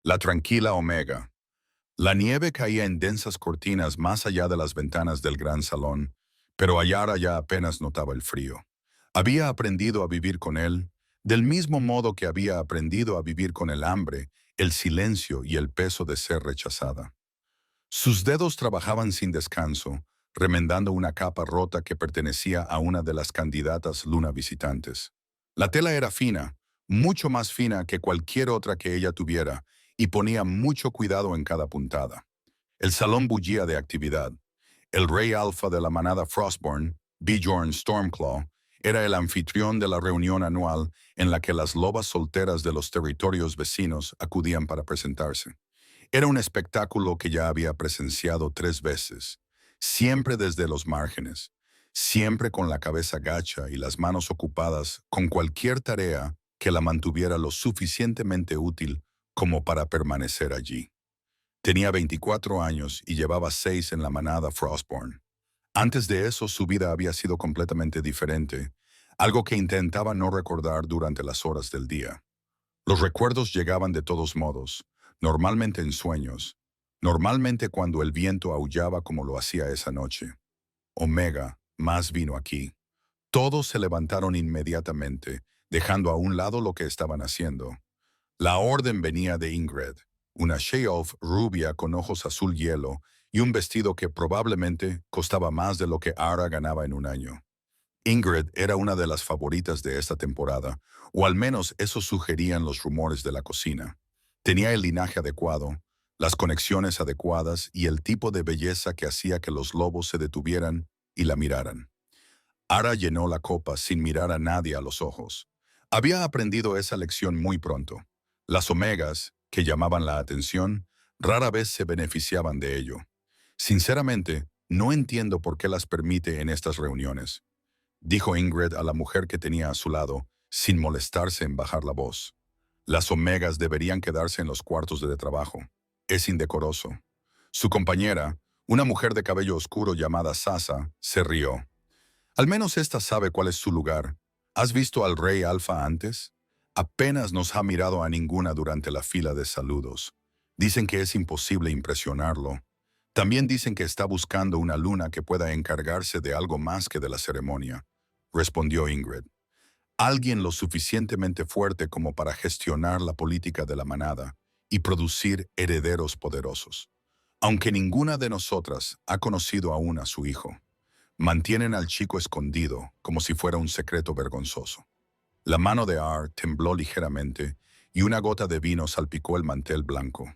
La tranquila Omega. La nieve caía en densas cortinas más allá de las ventanas del gran salón, pero Ayara ya apenas notaba el frío. Había aprendido a vivir con él, del mismo modo que había aprendido a vivir con el hambre, el silencio y el peso de ser rechazada. Sus dedos trabajaban sin descanso, remendando una capa rota que pertenecía a una de las candidatas luna visitantes. La tela era fina, mucho más fina que cualquier otra que ella tuviera, y ponía mucho cuidado en cada puntada. El salón bullía de actividad. El rey alfa de la manada Frostborn, Bjorn Stormclaw, era el anfitrión de la reunión anual en la que las lobas solteras de los territorios vecinos acudían para presentarse. Era un espectáculo que ya había presenciado 3 veces, siempre desde los márgenes, siempre con la cabeza gacha y las manos ocupadas con cualquier tarea que la mantuviera lo suficientemente útil como para permanecer allí. Tenía 24 años y llevaba 6 en la manada Frostborn. Antes de eso, su vida había sido completamente diferente, algo que intentaba no recordar durante las horas del día. Los recuerdos llegaban de todos modos, normalmente en sueños, normalmente cuando el viento aullaba como lo hacía esa noche. Omega, más vino aquí. Todos se levantaron inmediatamente, dejando a un lado lo que estaban haciendo. La orden venía de Ingrid, una Sheolf rubia con ojos azul hielo y un vestido que probablemente costaba más de lo que Ara ganaba en un año. Ingrid era una de las favoritas de esta temporada, o al menos eso sugerían los rumores de la cocina. Tenía el linaje adecuado, las conexiones adecuadas y el tipo de belleza que hacía que los lobos se detuvieran y la miraran. Ara llenó la copa sin mirar a nadie a los ojos. Había aprendido esa lección muy pronto. Las omegas, que llamaban la atención, rara vez se beneficiaban de ello. Sinceramente, no entiendo por qué las permite en estas reuniones, dijo Ingrid a la mujer que tenía a su lado, sin molestarse en bajar la voz. Las omegas deberían quedarse en los cuartos de trabajo. Es indecoroso. Su compañera, una mujer de cabello oscuro llamada Sasa, se rió. Al menos ésta sabe cuál es su lugar. ¿Has visto al rey Alfa antes? Apenas nos ha mirado a ninguna durante la fila de saludos. Dicen que es imposible impresionarlo. También dicen que está buscando una luna que pueda encargarse de algo más que de la ceremonia, respondió Ingrid. Alguien lo suficientemente fuerte como para gestionar la política de la manada y producir herederos poderosos. Aunque ninguna de nosotras ha conocido aún a su hijo, mantienen al chico escondido como si fuera un secreto vergonzoso. La mano de Ar tembló ligeramente y una gota de vino salpicó el mantel blanco.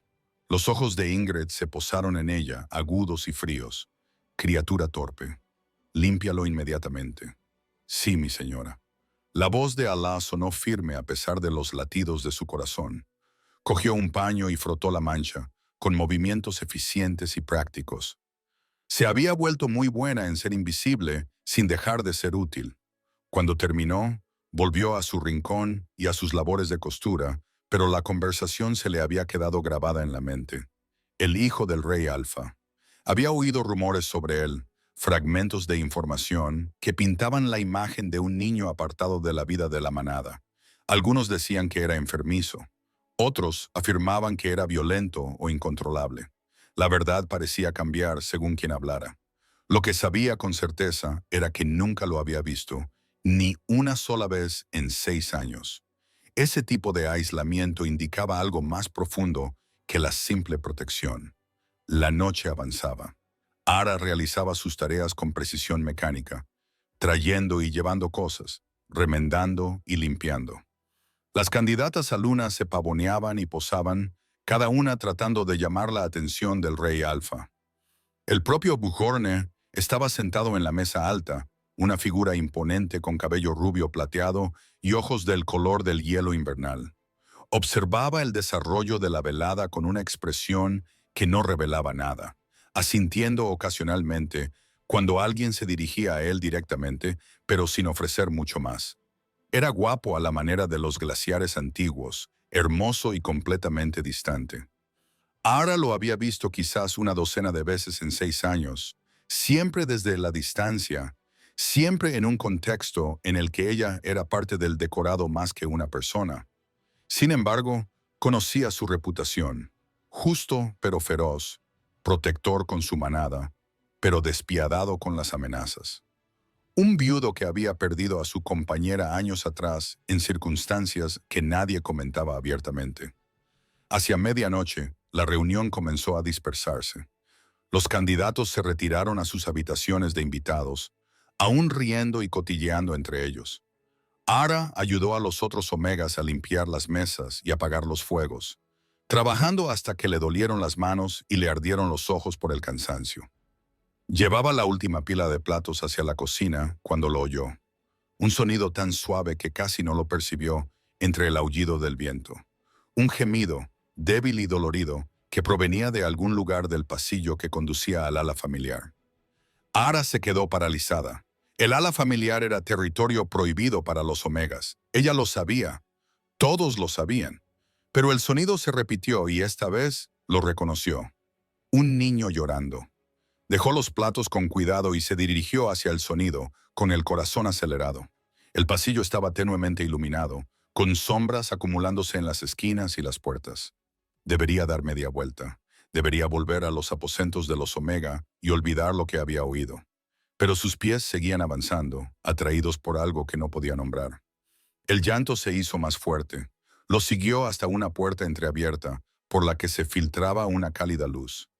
Los ojos de Ingrid se posaron en ella, agudos y fríos. Criatura torpe. Límpialo inmediatamente. Sí, mi señora. La voz de Alá sonó firme a pesar de los latidos de su corazón. Cogió un paño y frotó la mancha, con movimientos eficientes y prácticos. Se había vuelto muy buena en ser invisible sin dejar de ser útil. Cuando terminó, volvió a su rincón y a sus labores de costura, pero la conversación se le había quedado grabada en la mente. El hijo del rey Alfa. Había oído rumores sobre él, fragmentos de información que pintaban la imagen de un niño apartado de la vida de la manada. Algunos decían que era enfermizo. Otros afirmaban que era violento o incontrolable. La verdad parecía cambiar según quien hablara. Lo que sabía con certeza era que nunca lo había visto, ni una sola vez en 6 años. Ese tipo de aislamiento indicaba algo más profundo que la simple protección. La noche avanzaba. Ara realizaba sus tareas con precisión mecánica, trayendo y llevando cosas, remendando y limpiando. Las candidatas a luna se pavoneaban y posaban, cada una tratando de llamar la atención del rey Alfa. El propio Bujorne estaba sentado en la mesa alta, una figura imponente con cabello rubio plateado y ojos del color del hielo invernal. Observaba el desarrollo de la velada con una expresión que no revelaba nada, asintiendo ocasionalmente cuando alguien se dirigía a él directamente, pero sin ofrecer mucho más. Era guapo a la manera de los glaciares antiguos, hermoso y completamente distante. Ara lo había visto quizás una docena de veces en 6 años, siempre desde la distancia, siempre en un contexto en el que ella era parte del decorado más que una persona. Sin embargo, Conocía su reputación, justo pero feroz, protector con su manada, pero despiadado con las amenazas. Un viudo que había perdido a su compañera años atrás en circunstancias que nadie comentaba abiertamente. Hacia medianoche, la reunión comenzó a dispersarse. Los candidatos se retiraron a sus habitaciones de invitados, aún riendo y cotilleando entre ellos. Ara ayudó a los otros Omegas a limpiar las mesas y apagar los fuegos, trabajando hasta que le dolieron las manos y le ardieron los ojos por el cansancio. Llevaba la última pila de platos hacia la cocina cuando lo oyó. Un sonido tan suave que casi no lo percibió entre el aullido del viento. Un gemido, débil y dolorido, que provenía de algún lugar del pasillo que conducía al ala familiar. Ara se quedó paralizada. El ala familiar era territorio prohibido para los Omegas. Ella lo sabía. Todos lo sabían. Pero el sonido se repitió y esta vez lo reconoció. Un niño llorando. Dejó los platos con cuidado y se dirigió hacia el sonido, con el corazón acelerado. El pasillo estaba tenuemente iluminado, con sombras acumulándose en las esquinas y las puertas. Debería dar media vuelta. Debería volver a los aposentos de los Omega y olvidar lo que había oído. Pero sus pies seguían avanzando, atraídos por algo que no podía nombrar. El llanto se hizo más fuerte. Lo siguió hasta una puerta entreabierta, por la que se filtraba una cálida luz.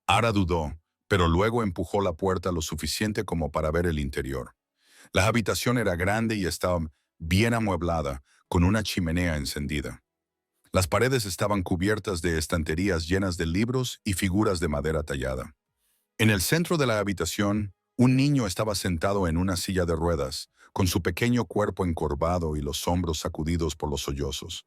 Ara dudó, pero luego empujó la puerta lo suficiente como para ver el interior. La habitación era grande y estaba bien amueblada, con una chimenea encendida. Las paredes estaban cubiertas de estanterías llenas de libros y figuras de madera tallada. En el centro de la habitación, un niño estaba sentado en una silla de ruedas, con su pequeño cuerpo encorvado y los hombros sacudidos por los sollozos.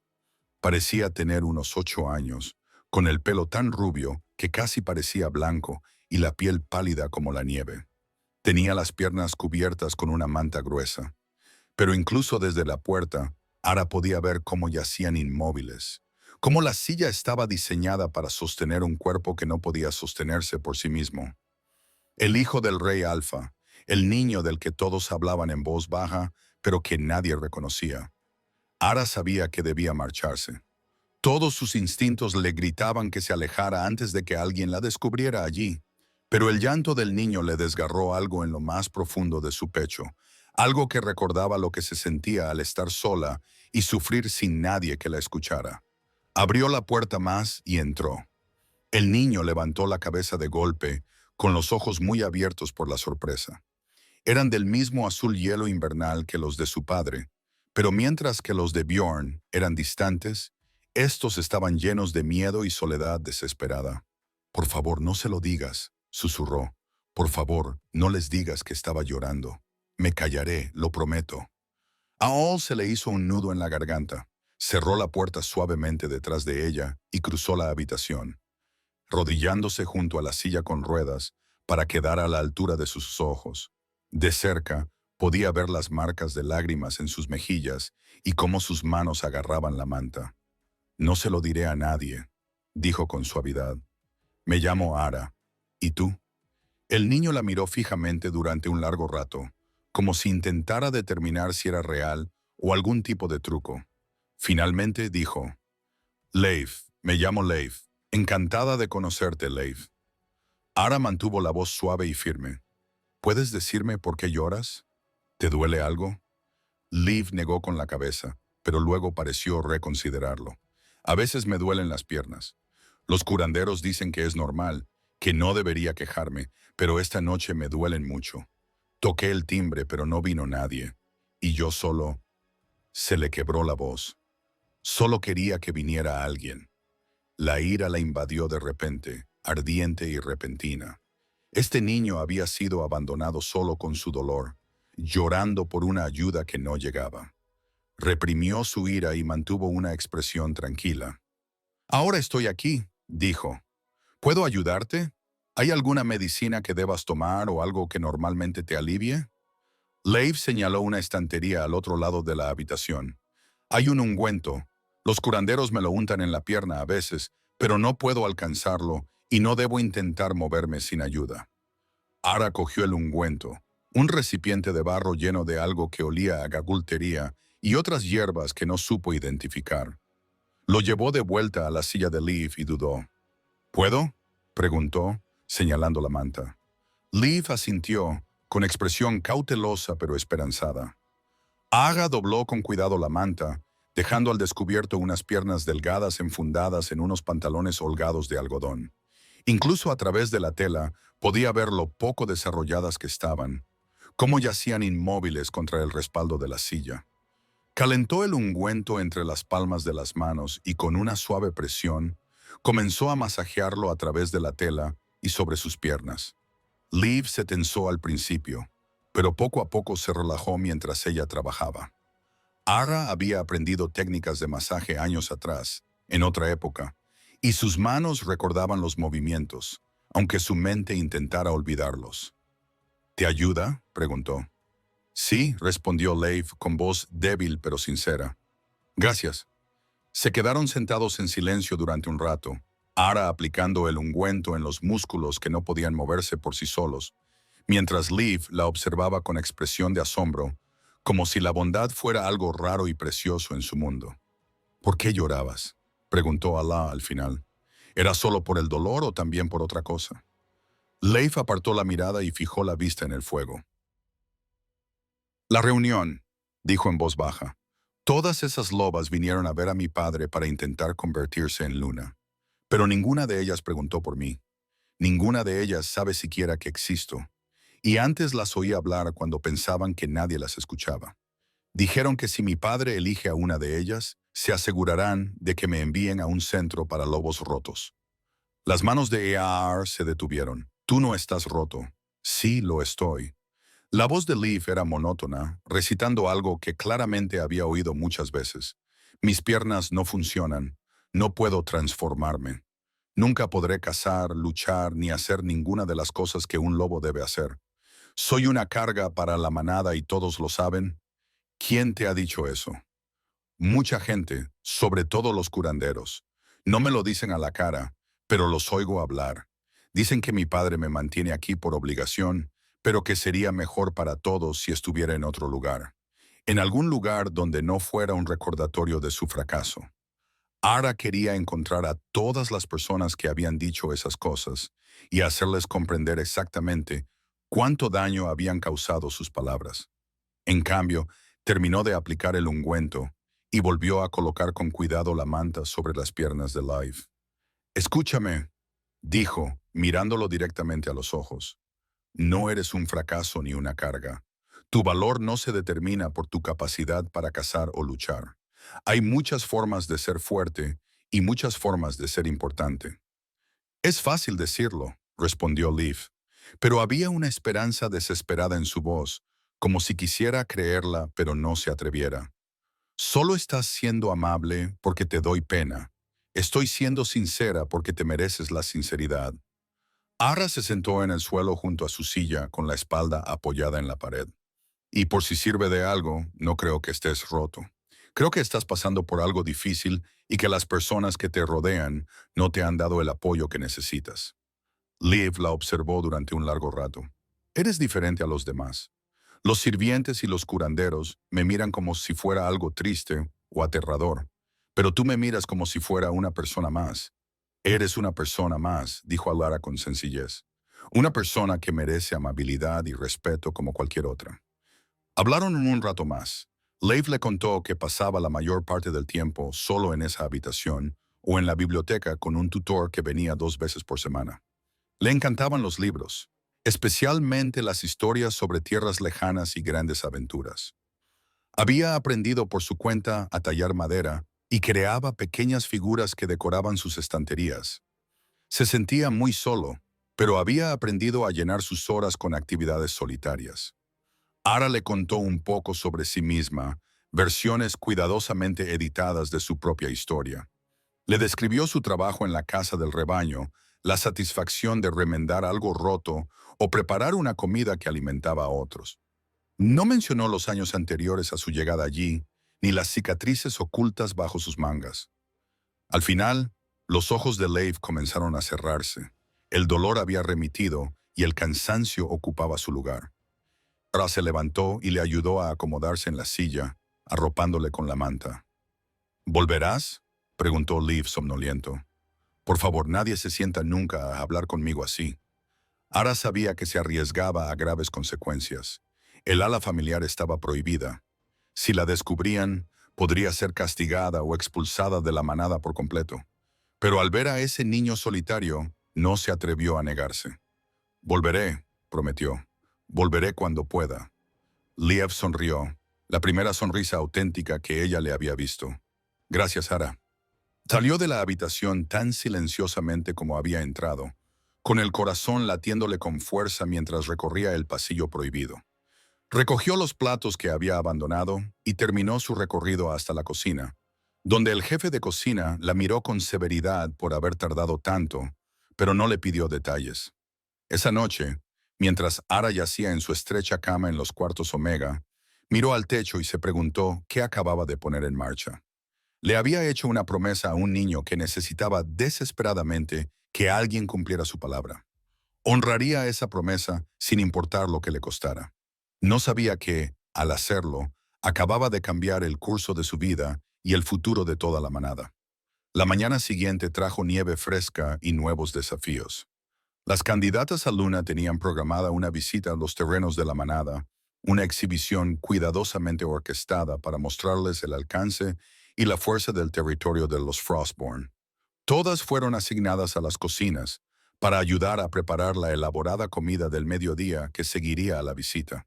Parecía tener unos 8 años, con el pelo tan rubio que casi parecía blanco y la piel pálida como la nieve. Tenía las piernas cubiertas con una manta gruesa. Pero incluso desde la puerta, Ara podía ver cómo yacían inmóviles, cómo la silla estaba diseñada para sostener un cuerpo que no podía sostenerse por sí mismo. El hijo del rey Alfa, el niño del que todos hablaban en voz baja, pero que nadie reconocía. Ara sabía que debía marcharse. Todos sus instintos le gritaban que se alejara antes de que alguien la descubriera allí. Pero el llanto del niño le desgarró algo en lo más profundo de su pecho, algo que recordaba lo que se sentía al estar sola y sufrir sin nadie que la escuchara. Abrió la puerta más y entró. El niño levantó la cabeza de golpe, con los ojos muy abiertos por la sorpresa. Eran del mismo azul hielo invernal que los de su padre, pero mientras que los de Bjorn eran distantes, estos estaban llenos de miedo y soledad desesperada. «Por favor, no se lo digas», susurró. «Por favor, no les digas que estaba llorando. Me callaré, lo prometo». A All se le hizo un nudo en la garganta. Cerró la puerta suavemente detrás de ella y cruzó la habitación, rodillándose junto a la silla con ruedas para quedar a la altura de sus ojos. De cerca, podía ver las marcas de lágrimas en sus mejillas y cómo sus manos agarraban la manta. «No se lo diré a nadie», dijo con suavidad. «Me llamo Ara. ¿Y tú?» El niño la miró fijamente durante un largo rato, como si intentara determinar si era real o algún tipo de truco. Finalmente dijo: «Leif, me llamo Leif. Encantada de conocerte, Leif». Ara mantuvo la voz suave y firme. «¿Puedes decirme por qué lloras? ¿Te duele algo?» Leif negó con la cabeza, pero luego pareció reconsiderarlo. «A veces me duelen las piernas. Los curanderos dicen que es normal, que no debería quejarme, pero esta noche me duelen mucho. Toqué el timbre, pero no vino nadie. Y yo solo...» Se le quebró la voz. Solo quería que viniera alguien. La ira la invadió de repente, ardiente y repentina. Este niño había sido abandonado solo con su dolor, llorando por una ayuda que no llegaba. Reprimió su ira y mantuvo una expresión tranquila. «Ahora estoy aquí», dijo. «¿Puedo ayudarte? ¿Hay alguna medicina que debas tomar o algo que normalmente te alivie?» Leif señaló una estantería al otro lado de la habitación. «Hay un ungüento. Los curanderos me lo untan en la pierna a veces, pero no puedo alcanzarlo y no debo intentar moverme sin ayuda». Ara cogió el ungüento, un recipiente de barro lleno de algo que olía a gagultería y otras hierbas que no supo identificar. Lo llevó de vuelta a la silla de Liv y dudó. ¿Puedo?, preguntó, señalando la manta. Liv asintió, con expresión cautelosa pero esperanzada. Aga dobló con cuidado la manta, dejando al descubierto unas piernas delgadas enfundadas en unos pantalones holgados de algodón. Incluso a través de la tela podía ver lo poco desarrolladas que estaban, cómo yacían inmóviles contra el respaldo de la silla. Calentó el ungüento entre las palmas de las manos y con una suave presión comenzó a masajearlo a través de la tela y sobre sus piernas. Liv se tensó al principio, pero poco a poco se relajó mientras ella trabajaba. Ara había aprendido técnicas de masaje años atrás, en otra época, y sus manos recordaban los movimientos, aunque su mente intentara olvidarlos. ¿Te ayuda?, preguntó. Sí, respondió Leif con voz débil pero sincera. Gracias. Se quedaron sentados en silencio durante un rato, Ara aplicando el ungüento en los músculos que no podían moverse por sí solos, mientras Liv la observaba con expresión de asombro, como si la bondad fuera algo raro y precioso en su mundo. ¿Por qué llorabas?, preguntó Alá al final. ¿Era solo por el dolor o también por otra cosa? Leif apartó la mirada y fijó la vista en el fuego. La reunión, dijo en voz baja. Todas esas lobas vinieron a ver a mi padre para intentar convertirse en luna. Pero ninguna de ellas preguntó por mí. Ninguna de ellas sabe siquiera que existo. Y antes las oí hablar cuando pensaban que nadie las escuchaba. Dijeron que si mi padre elige a una de ellas, se asegurarán de que me envíen a un centro para lobos rotos. Las manos de Ear se detuvieron. Tú no estás roto. Sí, lo estoy. La voz de Liv era monótona, recitando algo que claramente había oído muchas veces. Mis piernas no funcionan. No puedo transformarme. Nunca podré cazar, luchar, ni hacer ninguna de las cosas que un lobo debe hacer. Soy una carga para la manada y todos lo saben. ¿Quién te ha dicho eso? Mucha gente, sobre todo los curanderos. No me lo dicen a la cara, pero los oigo hablar. Dicen que mi padre me mantiene aquí por obligación, pero que sería mejor para todos si estuviera en otro lugar. En algún lugar donde no fuera un recordatorio de su fracaso. Ara quería encontrar a todas las personas que habían dicho esas cosas y hacerles comprender exactamente cuánto daño habían causado sus palabras. En cambio, terminó de aplicar el ungüento y volvió a colocar con cuidado la manta sobre las piernas de Liv. Escúchame, dijo, mirándolo directamente a los ojos. No eres un fracaso ni una carga. Tu valor no se determina por tu capacidad para cazar o luchar. Hay muchas formas de ser fuerte y muchas formas de ser importante. Es fácil decirlo, respondió Liv, pero había una esperanza desesperada en su voz, como si quisiera creerla pero no se atreviera. Solo estás siendo amable porque te doy pena. Estoy siendo sincera porque te mereces la sinceridad. Ara se sentó en el suelo junto a su silla con la espalda apoyada en la pared. Y por si sirve de algo, no creo que estés roto. Creo que estás pasando por algo difícil y que las personas que te rodean no te han dado el apoyo que necesitas. Liv la observó durante un largo rato. Eres diferente a los demás. Los sirvientes y los curanderos me miran como si fuera algo triste o aterrador, pero tú me miras como si fuera una persona más. Eres una persona más, dijo Alara con sencillez. Una persona que merece amabilidad y respeto como cualquier otra. Hablaron un rato más. Leif le contó que pasaba la mayor parte del tiempo solo en esa habitación o en la biblioteca con un tutor que venía 2 veces por semana. Le encantaban los libros, especialmente las historias sobre tierras lejanas y grandes aventuras. Había aprendido por su cuenta a tallar madera y creaba pequeñas figuras que decoraban sus estanterías. Se sentía muy solo, pero había aprendido a llenar sus horas con actividades solitarias. Ara le contó un poco sobre sí misma, versiones cuidadosamente editadas de su propia historia. Le describió su trabajo en la casa del rebaño, la satisfacción de remendar algo roto o preparar una comida que alimentaba a otros. No mencionó los años anteriores a su llegada allí, ni las cicatrices ocultas bajo sus mangas. Al final, los ojos de Leif comenzaron a cerrarse. El dolor había remitido y el cansancio ocupaba su lugar. Ara se levantó y le ayudó a acomodarse en la silla, arropándole con la manta. ¿Volverás?, preguntó Liv somnoliento. Por favor, nadie se sienta nunca a hablar conmigo así. Ara sabía que se arriesgaba a graves consecuencias. El ala familiar estaba prohibida. Si la descubrían, podría ser castigada o expulsada de la manada por completo. Pero al ver a ese niño solitario, no se atrevió a negarse. Volveré, prometió. Volveré cuando pueda. Liev sonrió, la primera sonrisa auténtica que ella le había visto. Gracias, Ara. Salió de la habitación tan silenciosamente como había entrado, con el corazón latiéndole con fuerza mientras recorría el pasillo prohibido. Recogió los platos que había abandonado y terminó su recorrido hasta la cocina, donde el jefe de cocina la miró con severidad por haber tardado tanto, pero no le pidió detalles. Esa noche, mientras Ara yacía en su estrecha cama en los cuartos Omega, miró al techo y se preguntó qué acababa de poner en marcha. Le había hecho una promesa a un niño que necesitaba desesperadamente que alguien cumpliera su palabra. Honraría esa promesa sin importar lo que le costara. No sabía que, al hacerlo, acababa de cambiar el curso de su vida y el futuro de toda la manada. La mañana siguiente trajo nieve fresca y nuevos desafíos. Las candidatas a Luna tenían programada una visita a los terrenos de la manada, una exhibición cuidadosamente orquestada para mostrarles el alcance y la fuerza del territorio de los Frostborn. Todas fueron asignadas a las cocinas para ayudar a preparar la elaborada comida del mediodía que seguiría a la visita.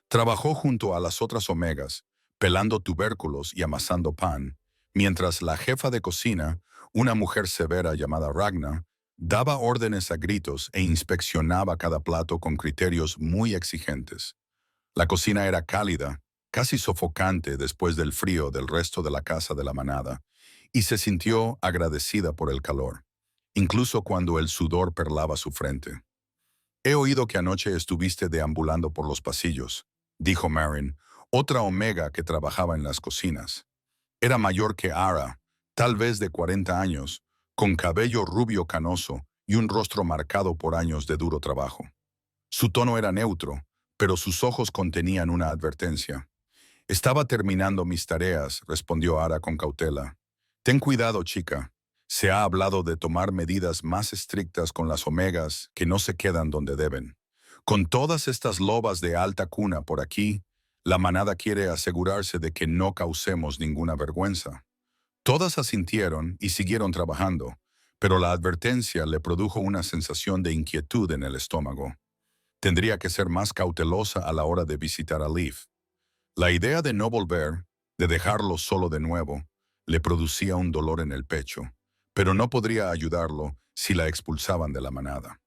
Trabajó junto a las otras Omegas, pelando tubérculos y amasando pan, mientras la jefa de cocina, una mujer severa llamada Ragna, daba órdenes a gritos e inspeccionaba cada plato con criterios muy exigentes. La cocina era cálida, casi sofocante después del frío del resto de la casa de la manada, y se sintió agradecida por el calor, incluso cuando el sudor perlaba su frente. He oído que anoche estuviste deambulando por los pasillos, dijo Marin, otra Omega que trabajaba en las cocinas. Era mayor que Ara, tal vez de 40 años, con cabello rubio canoso y un rostro marcado por años de duro trabajo. Su tono era neutro, pero sus ojos contenían una advertencia. Estaba terminando mis tareas, respondió Ara con cautela. Ten cuidado, chica. Se ha hablado de tomar medidas más estrictas con las Omegas que no se quedan donde deben. Con todas estas lobas de alta cuna por aquí, la manada quiere asegurarse de que no causemos ninguna vergüenza. Todas asintieron y siguieron trabajando, pero la advertencia le produjo una sensación de inquietud en el estómago. Tendría que ser más cautelosa a la hora de visitar a Liv. La idea de no volver, de dejarlo solo de nuevo, le producía un dolor en el pecho, pero no podría ayudarlo si la expulsaban de la manada.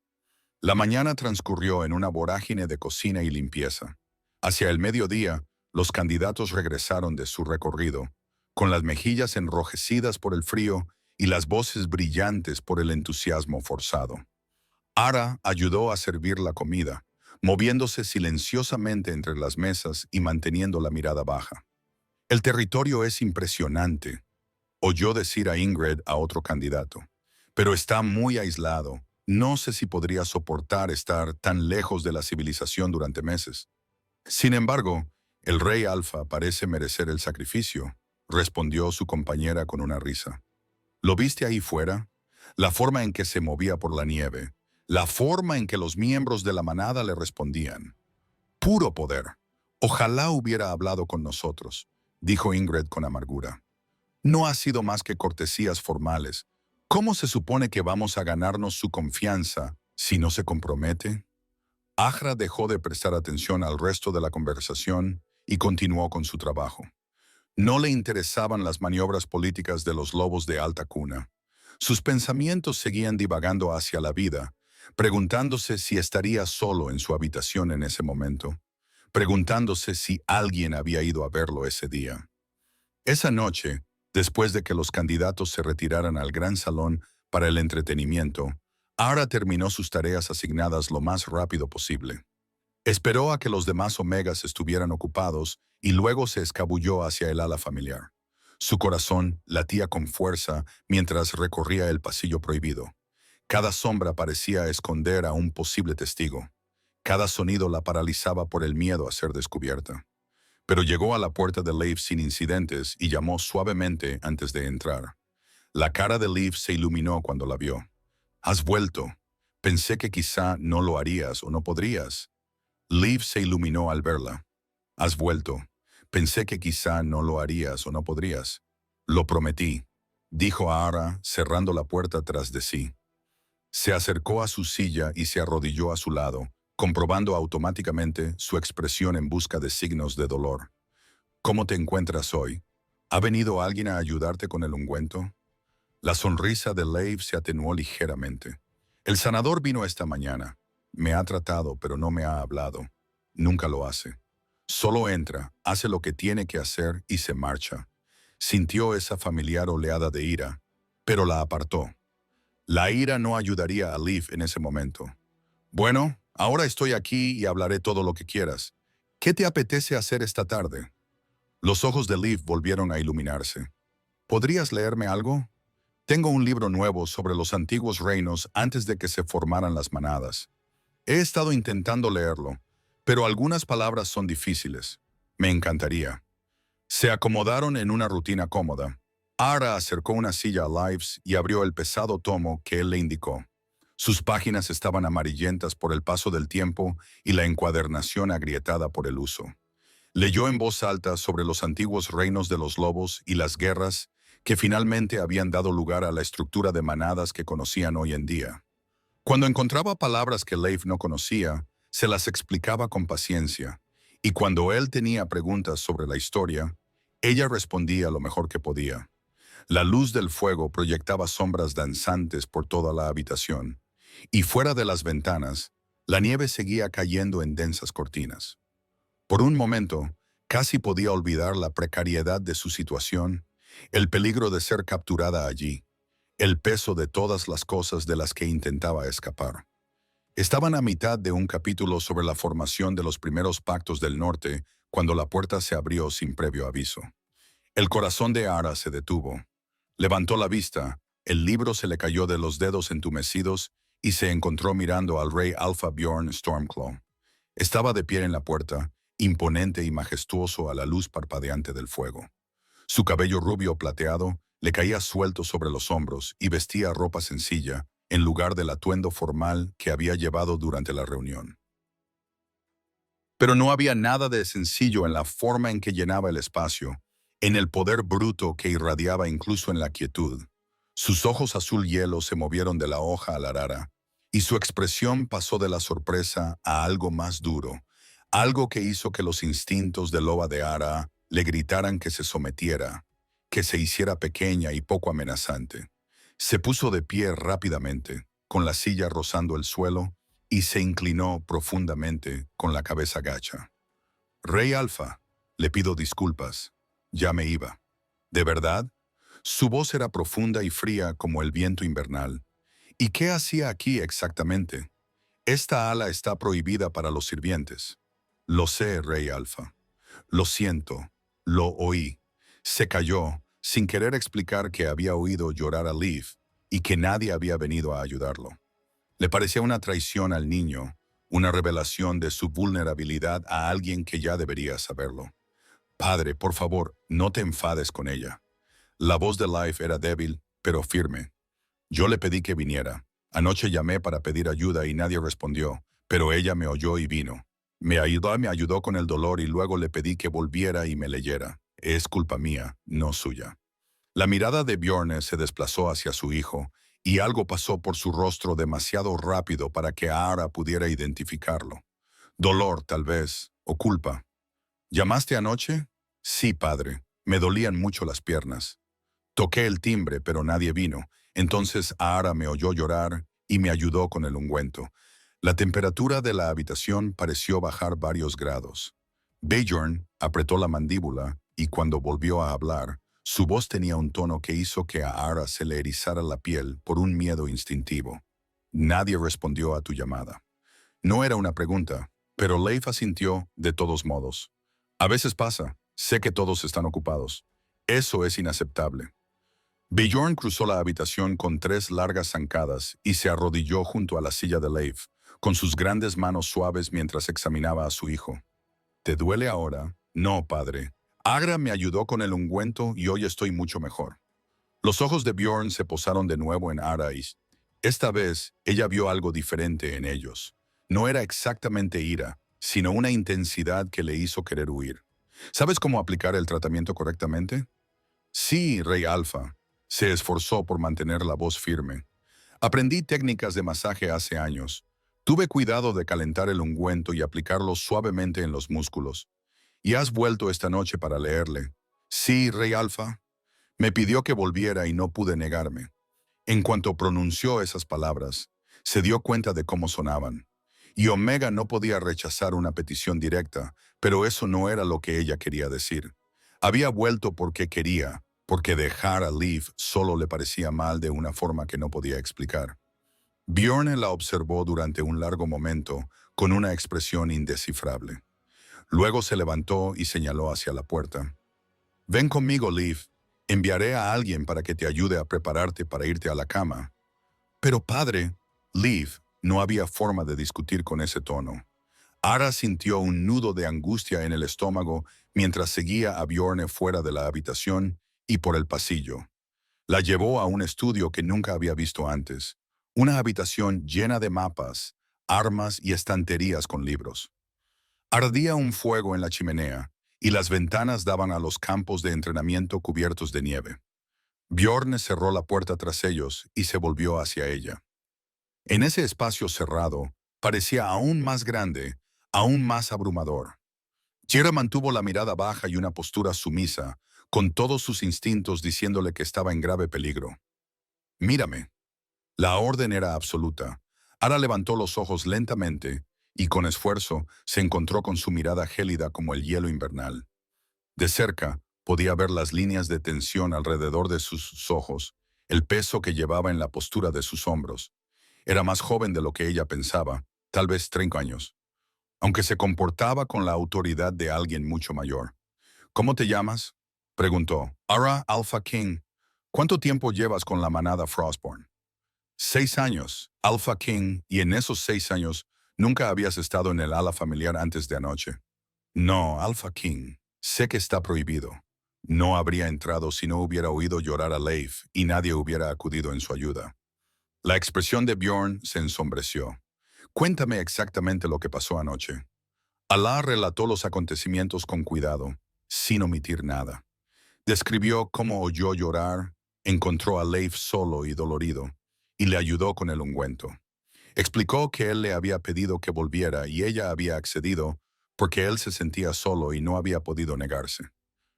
La mañana transcurrió en una vorágine de cocina y limpieza. Hacia el mediodía, los candidatos regresaron de su recorrido, con las mejillas enrojecidas por el frío y las voces brillantes por el entusiasmo forzado. Ara ayudó a servir la comida, moviéndose silenciosamente entre las mesas y manteniendo la mirada baja. El territorio es impresionante, oyó decir a Ingrid a otro candidato, pero está muy aislado. No sé si podría soportar estar tan lejos de la civilización durante meses. Sin embargo, el rey Alfa parece merecer el sacrificio, respondió su compañera con una risa. ¿Lo viste ahí fuera? La forma en que se movía por la nieve, la forma en que los miembros de la manada le respondían. Puro poder. Ojalá hubiera hablado con nosotros, dijo Ingrid con amargura. No ha sido más que cortesías formales. ¿Cómo se supone que vamos a ganarnos su confianza si no se compromete? Ahra dejó de prestar atención al resto de la conversación y continuó con su trabajo. No le interesaban las maniobras políticas de los lobos de alta cuna. Sus pensamientos seguían divagando hacia la vida, preguntándose si estaría solo en su habitación en ese momento, preguntándose si alguien había ido a verlo ese día. Esa noche, después de que los candidatos se retiraran al gran salón para el entretenimiento, Ara terminó sus tareas asignadas lo más rápido posible. Esperó a que los demás Omegas estuvieran ocupados y luego se escabulló hacia el ala familiar. Su corazón latía con fuerza mientras recorría el pasillo prohibido. Cada sombra parecía esconder a un posible testigo. Cada sonido la paralizaba por el miedo a ser descubierta. Pero llegó a la puerta de Leif sin incidentes y llamó suavemente antes de entrar. La cara de Liv se iluminó cuando la vio. «Has vuelto. Pensé que quizá no lo harías o no podrías». Liv se iluminó al verla. «Has vuelto. Pensé que quizá no lo harías o no podrías». «Lo prometí», dijo Ara, cerrando la puerta tras de sí. Se acercó a su silla y se arrodilló a su lado, comprobando automáticamente su expresión en busca de signos de dolor. «¿Cómo te encuentras hoy? ¿Ha venido alguien a ayudarte con el ungüento?» La sonrisa de Leif se atenuó ligeramente. «El sanador vino esta mañana. Me ha tratado, pero no me ha hablado. Nunca lo hace. Solo entra, hace lo que tiene que hacer y se marcha». Sintió esa familiar oleada de ira, pero la apartó. La ira no ayudaría a Liv en ese momento. «Bueno, ahora estoy aquí y hablaré todo lo que quieras. ¿Qué te apetece hacer esta tarde?» Los ojos de Liv volvieron a iluminarse. «¿Podrías leerme algo? Tengo un libro nuevo sobre los antiguos reinos antes de que se formaran las manadas. He estado intentando leerlo, pero algunas palabras son difíciles. Me encantaría». Se acomodaron en una rutina cómoda. Ara acercó una silla a Lives y abrió el pesado tomo que él le indicó. Sus páginas estaban amarillentas por el paso del tiempo y la encuadernación agrietada por el uso. Leyó en voz alta sobre los antiguos reinos de los lobos y las guerras que finalmente habían dado lugar a la estructura de manadas que conocían hoy en día. Cuando encontraba palabras que Leif no conocía, se las explicaba con paciencia, y cuando él tenía preguntas sobre la historia, ella respondía lo mejor que podía. La luz del fuego proyectaba sombras danzantes por toda la habitación, y fuera de las ventanas, la nieve seguía cayendo en densas cortinas. Por un momento, casi podía olvidar la precariedad de su situación, el peligro de ser capturada allí, el peso de todas las cosas de las que intentaba escapar. Estaban a mitad de un capítulo sobre la formación de los primeros pactos del norte cuando la puerta se abrió sin previo aviso. El corazón de Ara se detuvo. Levantó la vista, el libro se le cayó de los dedos entumecidos y se encontró mirando al rey Alpha Bjorn Stormclaw. Estaba de pie en la puerta, imponente y majestuoso a la luz parpadeante del fuego. Su cabello rubio plateado le caía suelto sobre los hombros y vestía ropa sencilla, en lugar del atuendo formal que había llevado durante la reunión. Pero no había nada de sencillo en la forma en que llenaba el espacio, en el poder bruto que irradiaba incluso en la quietud. Sus ojos azul hielo se movieron de la hoja a la rara, y su expresión pasó de la sorpresa a algo más duro, algo que hizo que los instintos de loba de Ara le gritaran que se sometiera, que se hiciera pequeña y poco amenazante. Se puso de pie rápidamente, con la silla rozando el suelo, y se inclinó profundamente con la cabeza gacha. «Rey Alfa, le pido disculpas. Ya me iba». «¿De verdad?» Su voz era profunda y fría como el viento invernal. «¿Y qué hacía aquí exactamente? Esta ala está prohibida para los sirvientes». «Lo sé, Rey Alfa. Lo siento. Lo oí». Se calló, sin querer explicar que había oído llorar a Liv y que nadie había venido a ayudarlo. Le parecía una traición al niño, una revelación de su vulnerabilidad a alguien que ya debería saberlo. «Padre, por favor, no te enfades con ella». La voz de Liv era débil, pero firme. «Yo le pedí que viniera. Anoche llamé para pedir ayuda y nadie respondió, pero ella me oyó y vino. Me ayudó con el dolor y luego le pedí que volviera y me leyera. Es culpa mía, no suya». La mirada de Bjorn se desplazó hacia su hijo, y algo pasó por su rostro demasiado rápido para que Ara pudiera identificarlo. Dolor, tal vez, o culpa. «¿Llamaste anoche?» «Sí, padre. Me dolían mucho las piernas». Toqué el timbre, pero nadie vino. Entonces Ara me oyó llorar y me ayudó con el ungüento. La temperatura de la habitación pareció bajar varios grados. Bjorn apretó la mandíbula y cuando volvió a hablar, su voz tenía un tono que hizo que a Ara se le erizara la piel por un miedo instintivo. «Nadie respondió a tu llamada». No era una pregunta, pero Leif asintió de todos modos. «A veces pasa. Sé que todos están ocupados. Eso es inaceptable». Bjorn cruzó la habitación con 3 largas zancadas y se arrodilló junto a la silla de Leif, con sus grandes manos suaves mientras examinaba a su hijo. «¿Te duele ahora?» «No, padre. Agra me ayudó con el ungüento y hoy estoy mucho mejor». Los ojos de Bjorn se posaron de nuevo en Ara y esta vez ella vio algo diferente en ellos. No era exactamente ira, sino una intensidad que le hizo querer huir. ¿Sabes cómo aplicar el tratamiento correctamente? Sí, Rey Alfa. Se esforzó por mantener la voz firme. Aprendí técnicas de masaje hace años. Tuve cuidado de calentar el ungüento y aplicarlo suavemente en los músculos. ¿Y has vuelto esta noche para leerle? Sí, Rey Alfa. Me pidió que volviera y no pude negarme. En cuanto pronunció esas palabras, se dio cuenta de cómo sonaban. Y Omega no podía rechazar una petición directa, pero eso no era lo que ella quería decir. Había vuelto porque quería, porque dejar a Liv solo le parecía mal de una forma que no podía explicar. Bjorn la observó durante un largo momento con una expresión indescifrable. Luego se levantó y señaló hacia la puerta. Ven conmigo, Liv. Enviaré a alguien para que te ayude a prepararte para irte a la cama. Pero padre, Liv, no había forma de discutir con ese tono. Ara sintió un nudo de angustia en el estómago mientras seguía a Bjorn fuera de la habitación y por el pasillo. La llevó a un estudio que nunca había visto antes, una habitación llena de mapas, armas y estanterías con libros. Ardía un fuego en la chimenea y las ventanas daban a los campos de entrenamiento cubiertos de nieve. Bjorn cerró la puerta tras ellos y se volvió hacia ella. En ese espacio cerrado, parecía aún más grande, aún más abrumador. Jera mantuvo la mirada baja y una postura sumisa, con todos sus instintos diciéndole que estaba en grave peligro. Mírame. La orden era absoluta. Ara levantó los ojos lentamente y con esfuerzo se encontró con su mirada gélida como el hielo invernal. De cerca, podía ver las líneas de tensión alrededor de sus ojos, el peso que llevaba en la postura de sus hombros. Era más joven de lo que ella pensaba, tal vez 30 años, aunque se comportaba con la autoridad de alguien mucho mayor. ¿Cómo te llamas?, preguntó. Ara Alpha King. ¿Cuánto tiempo llevas con la manada Frostborn? 6 años, Alpha King, y en esos 6 años nunca habías estado en el ala familiar antes de anoche. No, Alpha King. Sé que está prohibido. No habría entrado si no hubiera oído llorar a Leif y nadie hubiera acudido en su ayuda. La expresión de Bjorn se ensombreció. Cuéntame exactamente lo que pasó anoche. Alá relató los acontecimientos con cuidado, sin omitir nada. Describió cómo oyó llorar, encontró a Leif solo y dolorido, y le ayudó con el ungüento. Explicó que él le había pedido que volviera y ella había accedido porque él se sentía solo y no había podido negarse.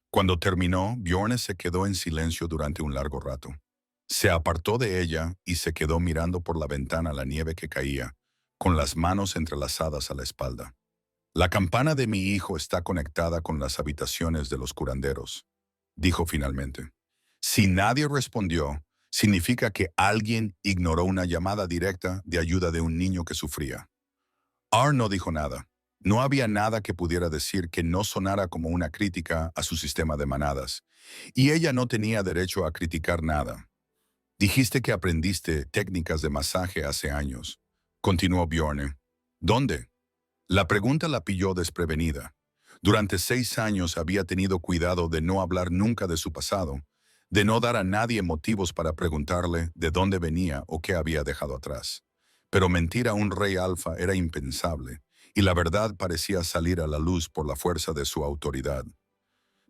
Cuando terminó, Bjorn se quedó en silencio durante un largo rato. Se apartó de ella y se quedó mirando por la ventana la nieve que caía, con las manos entrelazadas a la espalda. La campana de mi hijo está conectada con las habitaciones de los curanderos, dijo finalmente. Si nadie respondió, significa que alguien ignoró una llamada directa de ayuda de un niño que sufría. Ar no dijo nada. No había nada que pudiera decir que no sonara como una crítica a su sistema de manadas, y ella no tenía derecho a criticar nada. Dijiste que aprendiste técnicas de masaje hace años, continuó Bjorn. ¿Dónde? La pregunta la pilló desprevenida. Durante 6 años había tenido cuidado de no hablar nunca de su pasado, de no dar a nadie motivos para preguntarle de dónde venía o qué había dejado atrás. Pero mentir a un rey alfa era impensable, y la verdad parecía salir a la luz por la fuerza de su autoridad.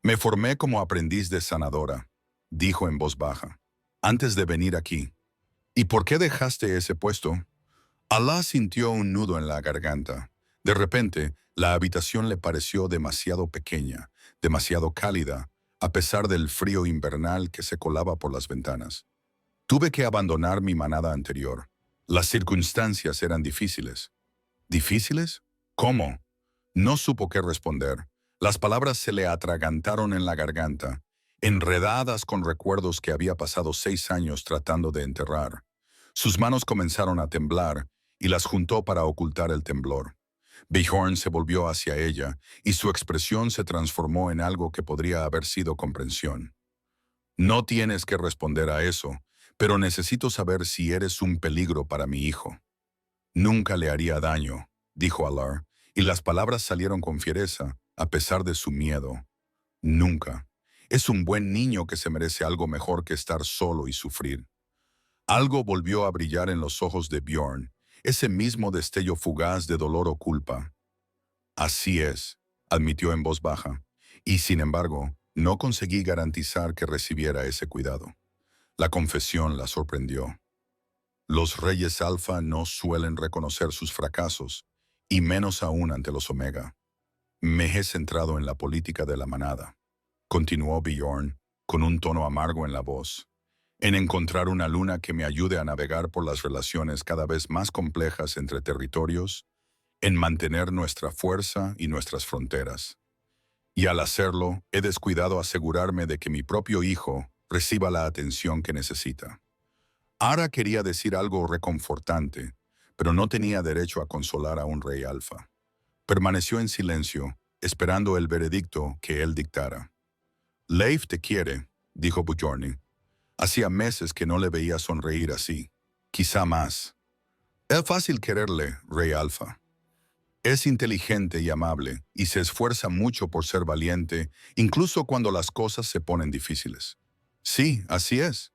Me formé como aprendiz de sanadora, dijo en voz baja, antes de venir aquí. ¿Y por qué dejaste ese puesto? Alá sintió un nudo en la garganta. De repente, la habitación le pareció demasiado pequeña, demasiado cálida, a pesar del frío invernal que se colaba por las ventanas. Tuve que abandonar mi manada anterior. Las circunstancias eran difíciles. ¿Difíciles? ¿Cómo? No supo qué responder. Las palabras se le atragantaron en la garganta, enredadas con recuerdos que había pasado 6 años tratando de enterrar. Sus manos comenzaron a temblar y las juntó para ocultar el temblor. Bjorn se volvió hacia ella y su expresión se transformó en algo que podría haber sido comprensión. No tienes que responder a eso, pero necesito saber si eres un peligro para mi hijo. Nunca le haría daño, dijo Alar, y las palabras salieron con fiereza, a pesar de su miedo. Nunca. Es un buen niño que se merece algo mejor que estar solo y sufrir. Algo volvió a brillar en los ojos de Bjorn, ese mismo destello fugaz de dolor o culpa. Así es, admitió en voz baja, y sin embargo, no conseguí garantizar que recibiera ese cuidado. La confesión la sorprendió. Los reyes alfa no suelen reconocer sus fracasos, y menos aún ante los omega. Me he centrado en la política de la manada, continuó Bjorn, con un tono amargo en la voz, en encontrar una luna que me ayude a navegar por las relaciones cada vez más complejas entre territorios, en mantener nuestra fuerza y nuestras fronteras. Y al hacerlo, he descuidado asegurarme de que mi propio hijo reciba la atención que necesita. Ara quería decir algo reconfortante, pero no tenía derecho a consolar a un rey alfa. Permaneció en silencio, esperando el veredicto que él dictara. Leif te quiere, dijo Bjorn. Hacía meses que no le veía sonreír así, quizá más. Es fácil quererle, rey alfa. Es inteligente y amable, y se esfuerza mucho por ser valiente, incluso cuando las cosas se ponen difíciles. Sí, así es.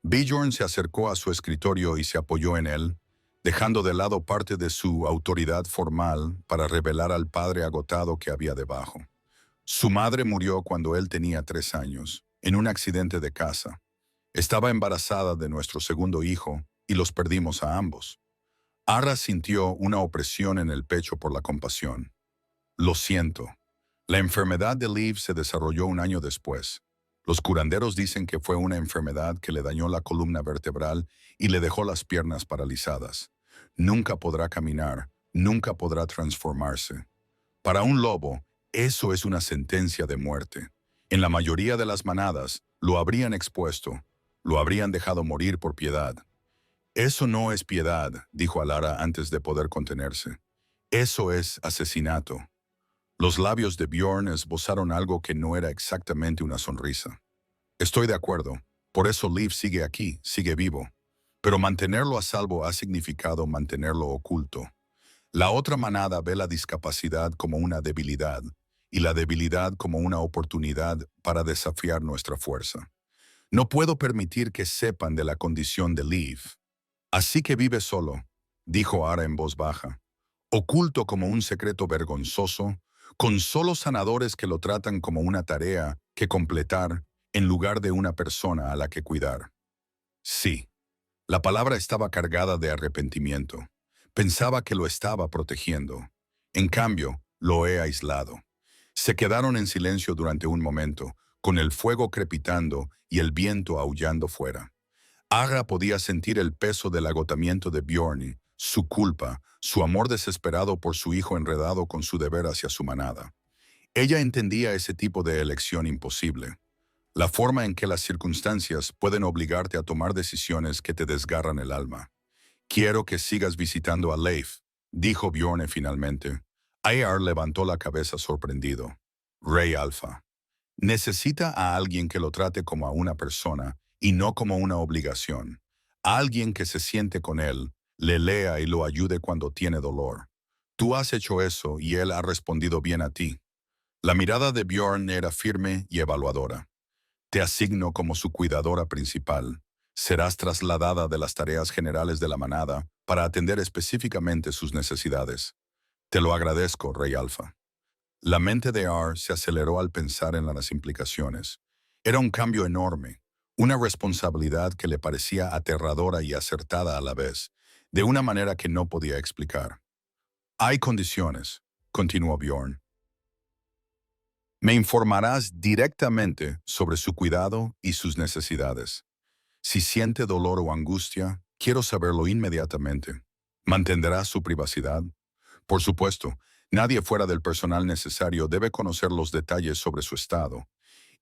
Bjorn se acercó a su escritorio y se apoyó en él, dejando de lado parte de su autoridad formal para revelar al padre agotado que había debajo. Su madre murió cuando él tenía 3 años, en un accidente de casa. Estaba embarazada de nuestro segundo hijo y los perdimos a ambos. Ara sintió una opresión en el pecho por la compasión. Lo siento. La enfermedad de Liv se desarrolló un año después. Los curanderos dicen que fue una enfermedad que le dañó la columna vertebral y le dejó las piernas paralizadas. Nunca podrá caminar, nunca podrá transformarse. Para un lobo, eso es una sentencia de muerte. En la mayoría de las manadas, lo habrían expuesto, lo habrían dejado morir por piedad. Eso no es piedad, dijo Alara antes de poder contenerse. Eso es asesinato. Los labios de Bjorn esbozaron algo que no era exactamente una sonrisa. Estoy de acuerdo. Por eso Liv sigue aquí, sigue vivo. Pero mantenerlo a salvo ha significado mantenerlo oculto. La otra manada ve la discapacidad como una debilidad y la debilidad como una oportunidad para desafiar nuestra fuerza. No puedo permitir que sepan de la condición de Liv. Así que vive solo, dijo Ara en voz baja, oculto como un secreto vergonzoso, con solo sanadores que lo tratan como una tarea que completar en lugar de una persona a la que cuidar. Sí, la palabra estaba cargada de arrepentimiento. Pensaba que lo estaba protegiendo. En cambio, lo he aislado. Se quedaron en silencio durante un momento, con el fuego crepitando y el viento aullando fuera. Ara podía sentir el peso del agotamiento de Bjorn, su culpa, su amor desesperado por su hijo enredado con su deber hacia su manada. Ella entendía ese tipo de elección imposible. La forma en que las circunstancias pueden obligarte a tomar decisiones que te desgarran el alma. Quiero que sigas visitando a Leif, dijo Bjorn finalmente. Ayar levantó la cabeza sorprendido. Rey Alfa. Necesita a alguien que lo trate como a una persona y no como una obligación. Alguien que se siente con él, le lea y lo ayude cuando tiene dolor. Tú has hecho eso y él ha respondido bien a ti. La mirada de Bjorn era firme y evaluadora. Te asigno como su cuidadora principal. Serás trasladada de las tareas generales de la manada para atender específicamente sus necesidades. Te lo agradezco, Rey Alfa. La mente de Ar se aceleró al pensar en las implicaciones. Era un cambio enorme, una responsabilidad que le parecía aterradora y acertada a la vez, de una manera que no podía explicar. Hay condiciones, continuó Bjorn. Me informarás directamente sobre su cuidado y sus necesidades. Si siente dolor o angustia, quiero saberlo inmediatamente. ¿Mantendrá su privacidad? Por supuesto, nadie fuera del personal necesario debe conocer los detalles sobre su estado.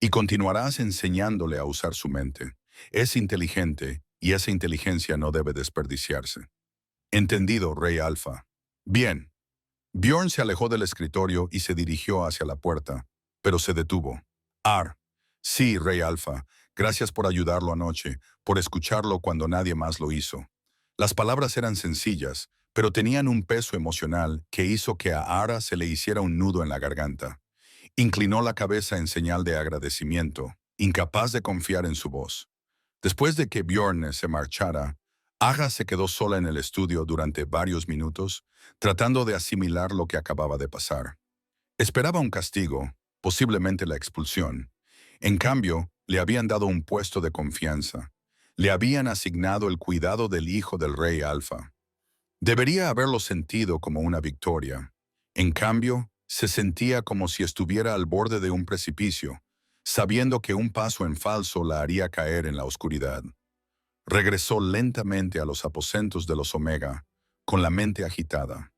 Y continuarás enseñándole a usar su mente. Es inteligente y esa inteligencia no debe desperdiciarse. Entendido, Rey Alfa. Bien. Bjorn se alejó del escritorio y se dirigió hacia la puerta, pero se detuvo. Ar. Sí, Rey Alfa. Gracias por ayudarlo anoche, por escucharlo cuando nadie más lo hizo. Las palabras eran sencillas, pero tenían un peso emocional que hizo que a Ara se le hiciera un nudo en la garganta. Inclinó la cabeza en señal de agradecimiento, incapaz de confiar en su voz. Después de que Bjorn se marchara, Aga se quedó sola en el estudio durante varios minutos, tratando de asimilar lo que acababa de pasar. Esperaba un castigo, posiblemente la expulsión. En cambio, le habían dado un puesto de confianza. Le habían asignado el cuidado del hijo del rey Alfa. Debería haberlo sentido como una victoria. En cambio, se sentía como si estuviera al borde de un precipicio, sabiendo que un paso en falso la haría caer en la oscuridad. Regresó lentamente a los aposentos de los Omega, con la mente agitada.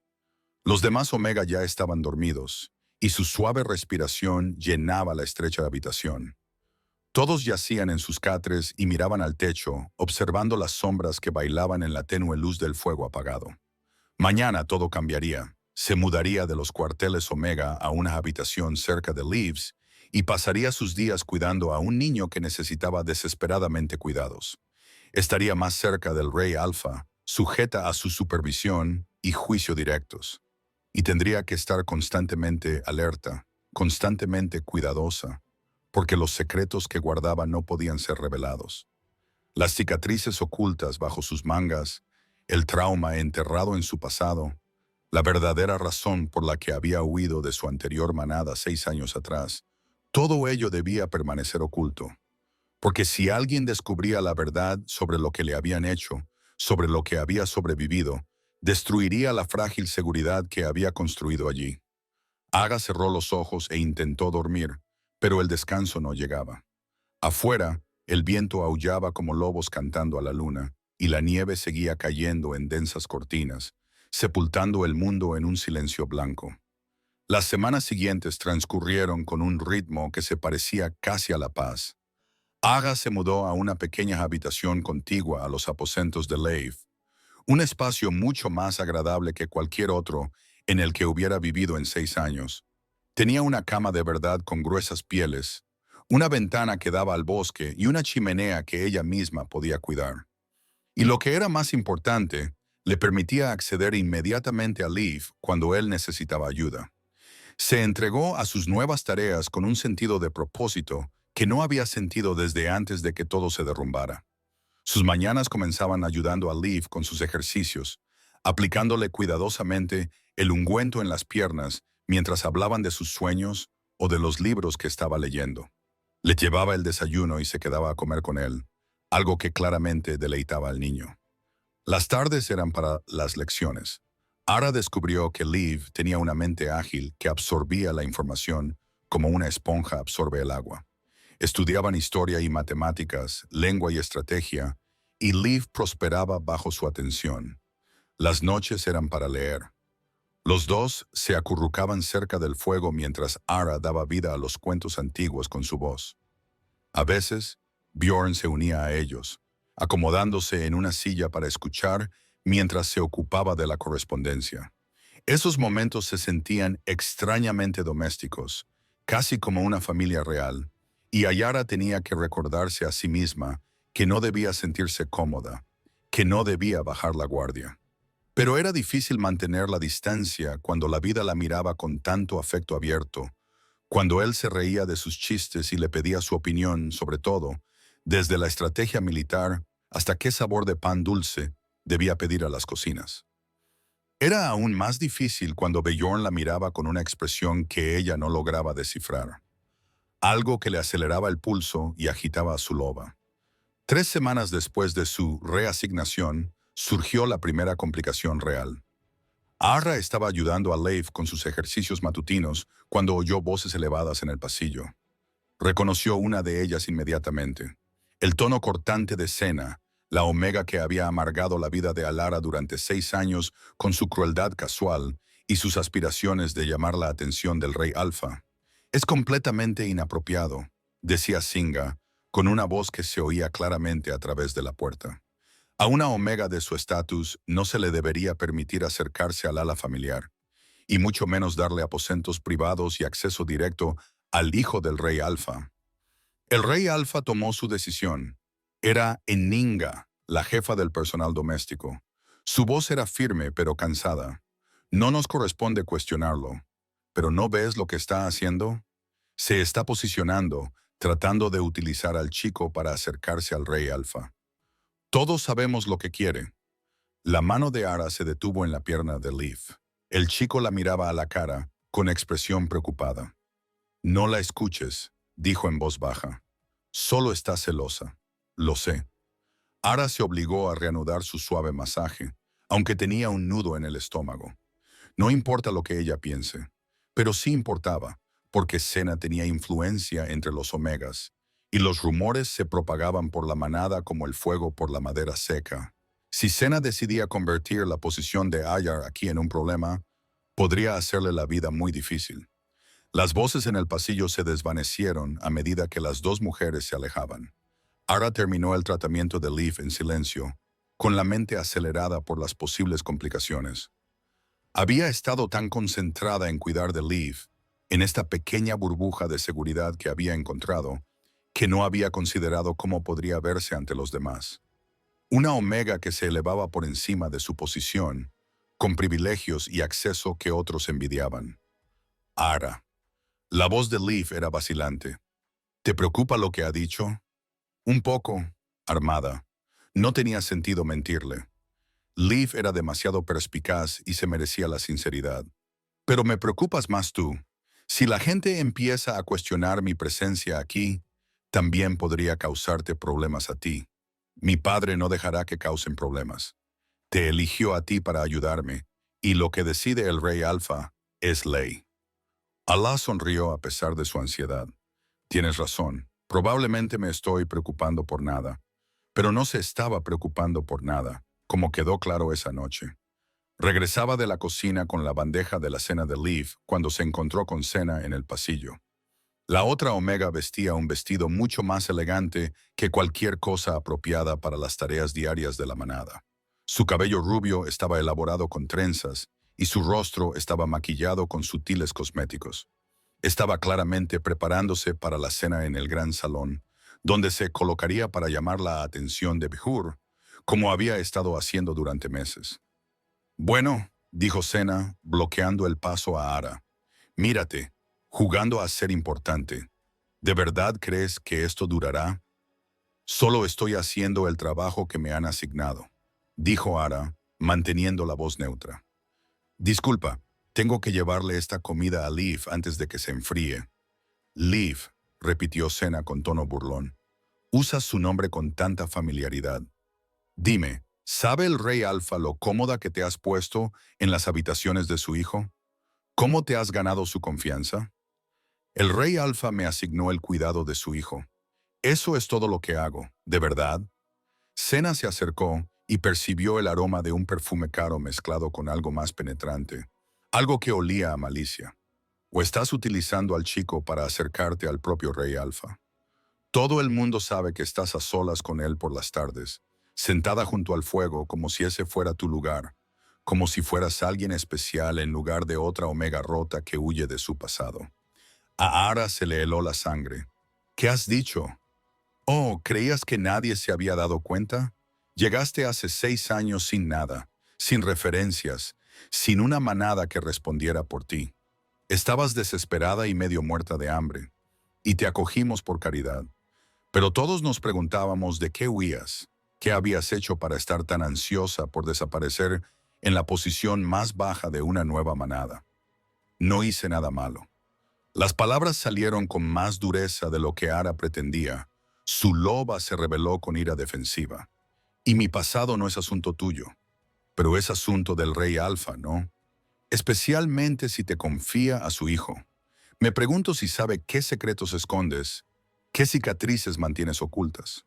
Los demás Omega ya estaban dormidos, y su suave respiración llenaba la estrecha habitación. Todos yacían en sus catres y miraban al techo, observando las sombras que bailaban en la tenue luz del fuego apagado. Mañana todo cambiaría. Se mudaría de los cuarteles Omega a una habitación cerca de Leaves y pasaría sus días cuidando a un niño que necesitaba desesperadamente cuidados. Estaría más cerca del Rey Alfa, sujeta a su supervisión y juicio directos. Y tendría que estar constantemente alerta, constantemente cuidadosa, porque los secretos que guardaba no podían ser revelados. Las cicatrices ocultas bajo sus mangas, el trauma enterrado en su pasado, la verdadera razón por la que había huido de su anterior manada 6 años atrás, todo ello debía permanecer oculto. Porque si alguien descubría la verdad sobre lo que le habían hecho, sobre lo que había sobrevivido, destruiría la frágil seguridad que había construido allí. Aga cerró los ojos e intentó dormir, pero el descanso no llegaba. Afuera, el viento aullaba como lobos cantando a la luna, y la nieve seguía cayendo en densas cortinas, sepultando el mundo en un silencio blanco. Las semanas siguientes transcurrieron con un ritmo que se parecía casi a la paz. Aga se mudó a una pequeña habitación contigua a los aposentos de Leif, un espacio mucho más agradable que cualquier otro en el que hubiera vivido en 6 años. Tenía una cama de verdad con gruesas pieles, una ventana que daba al bosque y una chimenea que ella misma podía cuidar. Y lo que era más importante, le permitía acceder inmediatamente a Leif cuando él necesitaba ayuda. Se entregó a sus nuevas tareas con un sentido de propósito que no había sentido desde antes de que todo se derrumbara. Sus mañanas comenzaban ayudando a Leif con sus ejercicios, aplicándole cuidadosamente el ungüento en las piernas mientras hablaban de sus sueños o de los libros que estaba leyendo. Le llevaba el desayuno y se quedaba a comer con él, algo que claramente deleitaba al niño. Las tardes eran para las lecciones. Ara descubrió que Liv tenía una mente ágil que absorbía la información como una esponja absorbe el agua. Estudiaban historia y matemáticas, lengua y estrategia, y Liv prosperaba bajo su atención. Las noches eran para leer. Los dos se acurrucaban cerca del fuego mientras Ara daba vida a los cuentos antiguos con su voz. A veces, Bjorn se unía a ellos, acomodándose en una silla para escuchar mientras se ocupaba de la correspondencia. Esos momentos se sentían extrañamente domésticos, casi como una familia real, y Ayara tenía que recordarse a sí misma que no debía sentirse cómoda, que no debía bajar la guardia. Pero era difícil mantener la distancia cuando la vida la miraba con tanto afecto abierto, cuando él se reía de sus chistes y le pedía su opinión sobre todo, desde la estrategia militar hasta qué sabor de pan dulce debía pedir a las cocinas. Era aún más difícil cuando Bjorn la miraba con una expresión que ella no lograba descifrar, algo que le aceleraba el pulso y agitaba a su loba. 3 semanas después de su reasignación, surgió la primera complicación real. Ara estaba ayudando a Leif con sus ejercicios matutinos cuando oyó voces elevadas en el pasillo. Reconoció una de ellas inmediatamente. El tono cortante de Sena, la Omega que había amargado la vida de Alara durante 6 años con su crueldad casual y sus aspiraciones de llamar la atención del rey Alfa. Es completamente inapropiado, decía Singa, con una voz que se oía claramente a través de la puerta. A una Omega de su estatus no se le debería permitir acercarse al ala familiar, y mucho menos darle aposentos privados y acceso directo al hijo del rey Alfa. El rey Alfa tomó su decisión. Era Eninga, la jefa del personal doméstico. Su voz era firme pero cansada. No nos corresponde cuestionarlo. ¿Pero no ves lo que está haciendo? Se está posicionando, tratando de utilizar al chico para acercarse al rey alfa. Todos sabemos lo que quiere. La mano de Ara se detuvo en la pierna de Leaf. El chico la miraba a la cara, con expresión preocupada. No la escuches, dijo en voz baja. Solo está celosa. Lo sé. Ara se obligó a reanudar su suave masaje, aunque tenía un nudo en el estómago. No importa lo que ella piense, pero sí importaba, porque Senna tenía influencia entre los omegas, y los rumores se propagaban por la manada como el fuego por la madera seca. Si Senna decidía convertir la posición de Ayar aquí en un problema, podría hacerle la vida muy difícil. Las voces en el pasillo se desvanecieron a medida que las dos mujeres se alejaban. Ara terminó el tratamiento de Leaf en silencio, con la mente acelerada por las posibles complicaciones. Había estado tan concentrada en cuidar de Leaf, en esta pequeña burbuja de seguridad que había encontrado, que no había considerado cómo podría verse ante los demás. Una omega que se elevaba por encima de su posición, con privilegios y acceso que otros envidiaban. Ara. La voz de Leaf era vacilante. ¿Te preocupa lo que ha dicho? Un poco, armada. No tenía sentido mentirle. Leaf era demasiado perspicaz y se merecía la sinceridad. Pero me preocupas más tú. Si la gente empieza a cuestionar mi presencia aquí, también podría causarte problemas a ti. Mi padre no dejará que causen problemas. Te eligió a ti para ayudarme, y lo que decide el Rey Alfa es ley. Alá sonrió a pesar de su ansiedad. Tienes razón, probablemente me estoy preocupando por nada, pero no se estaba preocupando por nada, como quedó claro esa noche. Regresaba de la cocina con la bandeja de la cena de Leaf cuando se encontró con Senna en el pasillo. La otra omega vestía un vestido mucho más elegante que cualquier cosa apropiada para las tareas diarias de la manada. Su cabello rubio estaba elaborado con trenzas y su rostro estaba maquillado con sutiles cosméticos. Estaba claramente preparándose para la cena en el gran salón, donde se colocaría para llamar la atención de Bihur, como había estado haciendo durante meses. Bueno, dijo Senna, bloqueando el paso a Ara. Mírate, jugando a ser importante. ¿De verdad crees que esto durará? Solo estoy haciendo el trabajo que me han asignado, dijo Ara, manteniendo la voz neutra. Disculpa, tengo que llevarle esta comida a Leaf antes de que se enfríe. Leaf, repitió Senna con tono burlón. Usas su nombre con tanta familiaridad. Dime, ¿sabe el Rey Alfa lo cómoda que te has puesto en las habitaciones de su hijo? ¿Cómo te has ganado su confianza? El Rey Alfa me asignó el cuidado de su hijo. Eso es todo lo que hago, ¿de verdad? Senna se acercó y percibió el aroma de un perfume caro mezclado con algo más penetrante, algo que olía a malicia. ¿O estás utilizando al chico para acercarte al propio Rey Alfa? Todo el mundo sabe que estás a solas con él por las tardes, sentada junto al fuego como si ese fuera tu lugar, como si fueras alguien especial en lugar de otra omega rota que huye de su pasado. A Ara se le heló la sangre. ¿Qué has dicho? Oh, ¿creías que nadie se había dado cuenta? Llegaste hace 6 años sin nada, sin referencias, sin una manada que respondiera por ti. Estabas desesperada y medio muerta de hambre, y te acogimos por caridad. Pero todos nos preguntábamos de qué huías, qué habías hecho para estar tan ansiosa por desaparecer en la posición más baja de una nueva manada. No hice nada malo. Las palabras salieron con más dureza de lo que Ara pretendía. Su loba se rebeló con ira defensiva. Y mi pasado no es asunto tuyo, pero es asunto del Rey Alfa, ¿no? Especialmente si te confía a su hijo. Me pregunto si sabe qué secretos escondes, qué cicatrices mantienes ocultas.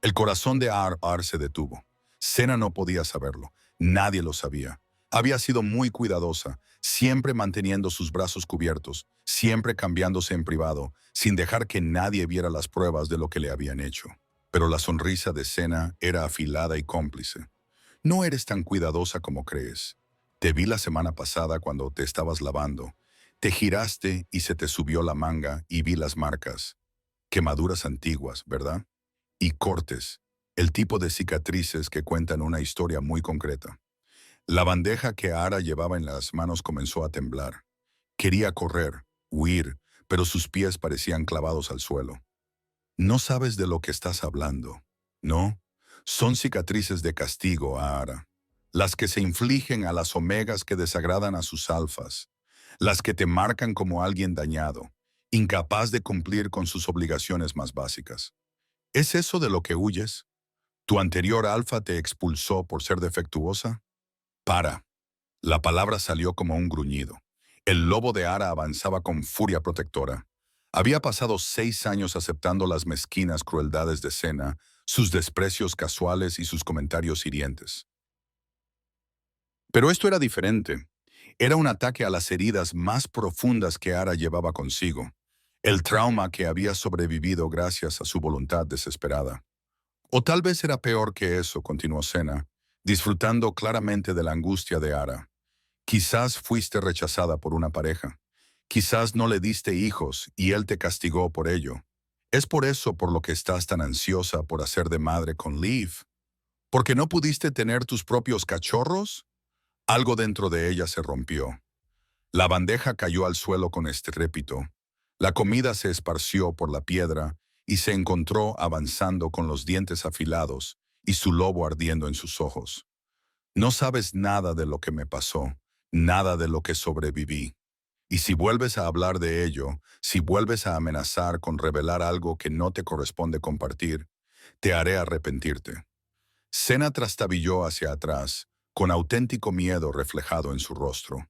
El corazón de Ar se detuvo. Senna no podía saberlo. Nadie lo sabía. Había sido muy cuidadosa, siempre manteniendo sus brazos cubiertos, siempre cambiándose en privado, sin dejar que nadie viera las pruebas de lo que le habían hecho. Pero la sonrisa de Senna era afilada y cómplice. No eres tan cuidadosa como crees. Te vi la semana pasada cuando te estabas lavando. Te giraste y se te subió la manga y vi las marcas. Quemaduras antiguas, ¿verdad? Y cortes, el tipo de cicatrices que cuentan una historia muy concreta. La bandeja que Ara llevaba en las manos comenzó a temblar. Quería correr, huir, pero sus pies parecían clavados al suelo. No sabes de lo que estás hablando, ¿no? Son cicatrices de castigo, Ahara. Las que se infligen a las omegas que desagradan a sus alfas. Las que te marcan como alguien dañado, incapaz de cumplir con sus obligaciones más básicas. ¿Es eso de lo que huyes? ¿Tu anterior alfa te expulsó por ser defectuosa? Para. La palabra salió como un gruñido. El lobo de Ara avanzaba con furia protectora. Había pasado 6 años aceptando las mezquinas crueldades de Senna, sus desprecios casuales y sus comentarios hirientes. Pero esto era diferente. Era un ataque a las heridas más profundas que Ara llevaba consigo. El trauma que había sobrevivido gracias a su voluntad desesperada. O tal vez era peor que eso, continuó Senna, disfrutando claramente de la angustia de Ara. Quizás fuiste rechazada por una pareja. Quizás no le diste hijos y él te castigó por ello. ¿Es por eso por lo que estás tan ansiosa por hacer de madre con Liv? ¿Porque no pudiste tener tus propios cachorros? Algo dentro de ella se rompió. La bandeja cayó al suelo con estrépito. La comida se esparció por la piedra y se encontró avanzando con los dientes afilados y su lobo ardiendo en sus ojos. No sabes nada de lo que me pasó, nada de lo que sobreviví. Y si vuelves a hablar de ello, si vuelves a amenazar con revelar algo que no te corresponde compartir, te haré arrepentirte. Senna trastabilló hacia atrás, con auténtico miedo reflejado en su rostro.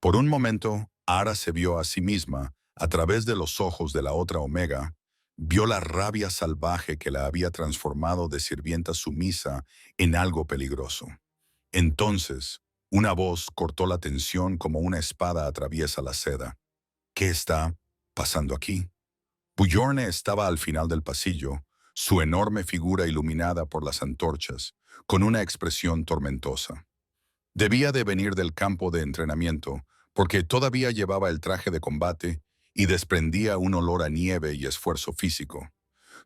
Por un momento, Ara se vio a sí misma, a través de los ojos de la otra Omega, vio la rabia salvaje que la había transformado de sirvienta sumisa en algo peligroso. Entonces, una voz cortó la tensión como una espada atraviesa la seda. ¿Qué está pasando aquí? Bjorne estaba al final del pasillo, su enorme figura iluminada por las antorchas, con una expresión tormentosa. Debía de venir del campo de entrenamiento, porque todavía llevaba el traje de combate y desprendía un olor a nieve y esfuerzo físico.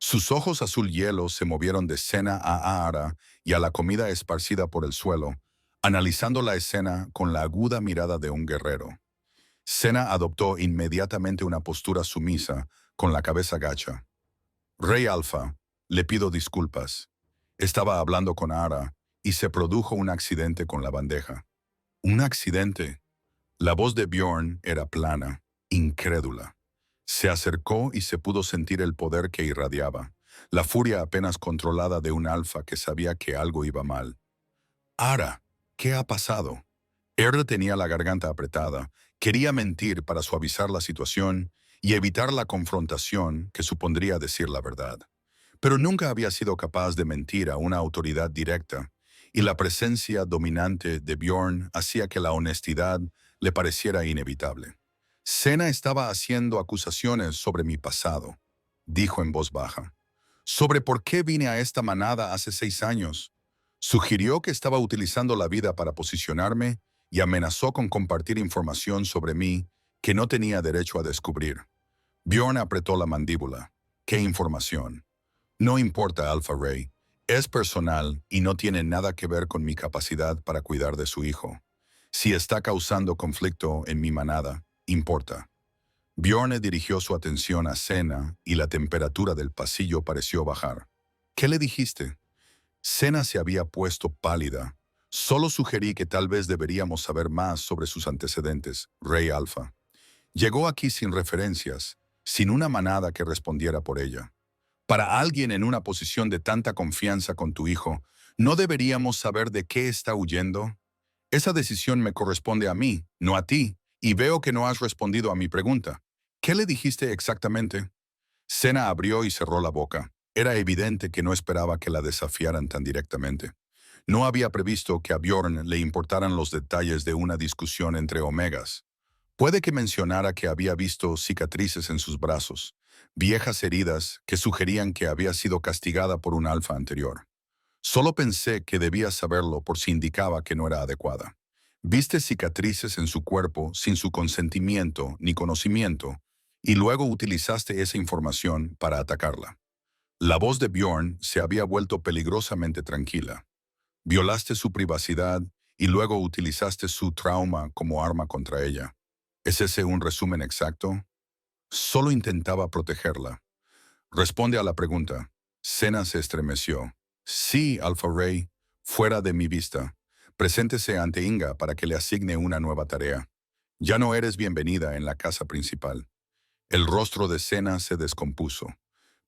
Sus ojos azul hielo se movieron de Senna a Ahara y a la comida esparcida por el suelo, analizando la escena con la aguda mirada de un guerrero. Senna adoptó inmediatamente una postura sumisa, con la cabeza gacha. Rey Alfa, le pido disculpas. Estaba hablando con Ahara y se produjo un accidente con la bandeja. ¿Un accidente? La voz de Bjorn era plana, incrédula. Se acercó y se pudo sentir el poder que irradiaba, la furia apenas controlada de un alfa que sabía que algo iba mal. Ara, ¿qué ha pasado? Erda tenía la garganta apretada, quería mentir para suavizar la situación y evitar la confrontación que supondría decir la verdad. Pero nunca había sido capaz de mentir a una autoridad directa, y la presencia dominante de Bjorn hacía que la honestidad le pareciera inevitable. Senna estaba haciendo acusaciones sobre mi pasado, dijo en voz baja. Sobre por qué vine a esta manada hace 6 años. Sugirió que estaba utilizando la vida para posicionarme y amenazó con compartir información sobre mí que no tenía derecho a descubrir. Bjorn apretó la mandíbula. ¿Qué información? No importa, Alpha Ray. Es personal y no tiene nada que ver con mi capacidad para cuidar de su hijo. Si está causando conflicto en mi manada, importa. Bjorn dirigió su atención a Senna y la temperatura del pasillo pareció bajar. ¿Qué le dijiste? Senna se había puesto pálida. Solo sugerí que tal vez deberíamos saber más sobre sus antecedentes, Rey Alpha. Llegó aquí sin referencias, sin una manada que respondiera por ella. Para alguien en una posición de tanta confianza con tu hijo, ¿no deberíamos saber de qué está huyendo? Esa decisión me corresponde a mí, no a ti, y veo que no has respondido a mi pregunta. ¿Qué le dijiste exactamente? Senna abrió y cerró la boca. Era evidente que no esperaba que la desafiaran tan directamente. No había previsto que a Bjorn le importaran los detalles de una discusión entre omegas. Puede que mencionara que había visto cicatrices en sus brazos, viejas heridas que sugerían que había sido castigada por un alfa anterior. Solo pensé que debía saberlo por si indicaba que no era adecuada. Viste cicatrices en su cuerpo sin su consentimiento ni conocimiento, y luego utilizaste esa información para atacarla. La voz de Bjorn se había vuelto peligrosamente tranquila. Violaste su privacidad y luego utilizaste su trauma como arma contra ella. ¿Es ese un resumen exacto? Solo intentaba protegerla. Responde a la pregunta. Senna se estremeció. Sí, Alpha Ray, fuera de mi vista. Preséntese ante Inga para que le asigne una nueva tarea. Ya no eres bienvenida en la casa principal. El rostro de Senna se descompuso,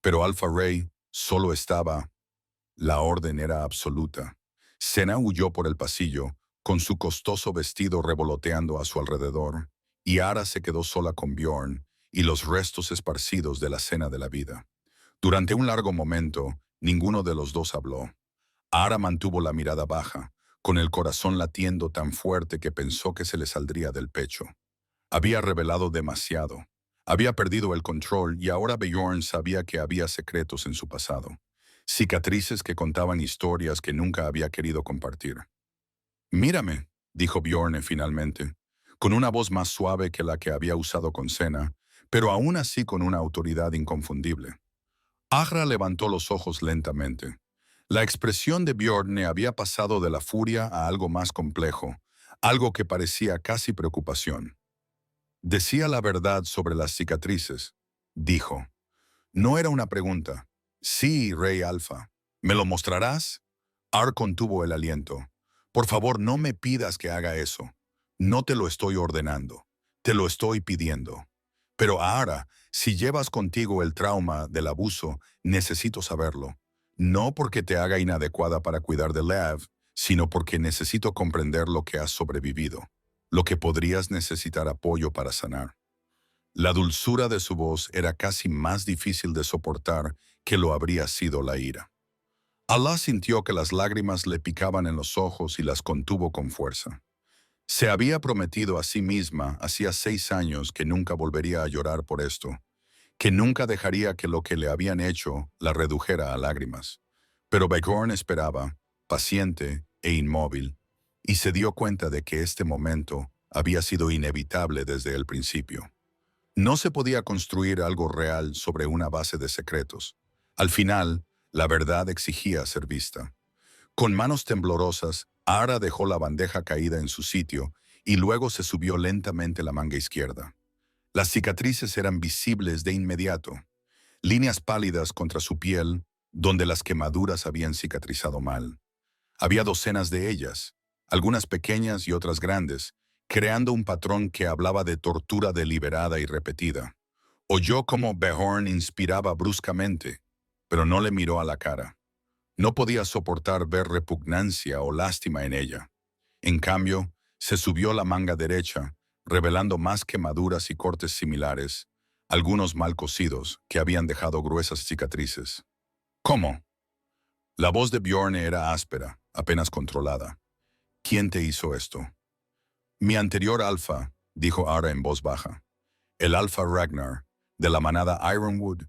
pero Alpha Ray solo estaba. La orden era absoluta. Senna huyó por el pasillo, con su costoso vestido revoloteando a su alrededor, y Ara se quedó sola con Bjorn y los restos esparcidos de la cena de la vida. Durante un largo momento, ninguno de los dos habló. Ara mantuvo la mirada baja, con el corazón latiendo tan fuerte que pensó que se le saldría del pecho. Había revelado demasiado. Había perdido el control y ahora Bjorn sabía que había secretos en su pasado. Cicatrices que contaban historias que nunca había querido compartir. Mírame, dijo Bjorn finalmente, con una voz más suave que la que había usado con Senna, pero aún así con una autoridad inconfundible. Ahra levantó los ojos lentamente. La expresión de Bjorn había pasado de la furia a algo más complejo, algo que parecía casi preocupación. Decía la verdad sobre las cicatrices, dijo. No era una pregunta. Sí, Rey Alfa. ¿Me lo mostrarás? Ar contuvo el aliento. Por favor, no me pidas que haga eso. No te lo estoy ordenando. Te lo estoy pidiendo. Pero Ara, si llevas contigo el trauma del abuso, necesito saberlo. No porque te haga inadecuada para cuidar de Lev, sino porque necesito comprender lo que has sobrevivido, lo que podrías necesitar apoyo para sanar. La dulzura de su voz era casi más difícil de soportar que lo habría sido la ira. Allah sintió que las lágrimas le picaban en los ojos y las contuvo con fuerza. Se había prometido a sí misma hacía 6 años que nunca volvería a llorar por esto, que nunca dejaría que lo que le habían hecho la redujera a lágrimas. Pero Bjorn esperaba, paciente e inmóvil, y se dio cuenta de que este momento había sido inevitable desde el principio. No se podía construir algo real sobre una base de secretos. Al final, la verdad exigía ser vista. Con manos temblorosas, Ara dejó la bandeja caída en su sitio y luego se subió lentamente la manga izquierda. Las cicatrices eran visibles de inmediato, líneas pálidas contra su piel, donde las quemaduras habían cicatrizado mal. Había docenas de ellas, algunas pequeñas y otras grandes, creando un patrón que hablaba de tortura deliberada y repetida. Oyó cómo Bjorn inspiraba bruscamente, pero no le miró a la cara. No podía soportar ver repugnancia o lástima en ella. En cambio, se subió la manga derecha, revelando más quemaduras y cortes similares, algunos mal cosidos que habían dejado gruesas cicatrices. ¿Cómo? La voz de Bjorn era áspera, apenas controlada. ¿Quién te hizo esto? Mi anterior alfa, dijo Ara en voz baja. El alfa Ragnar, de la manada Ironwood.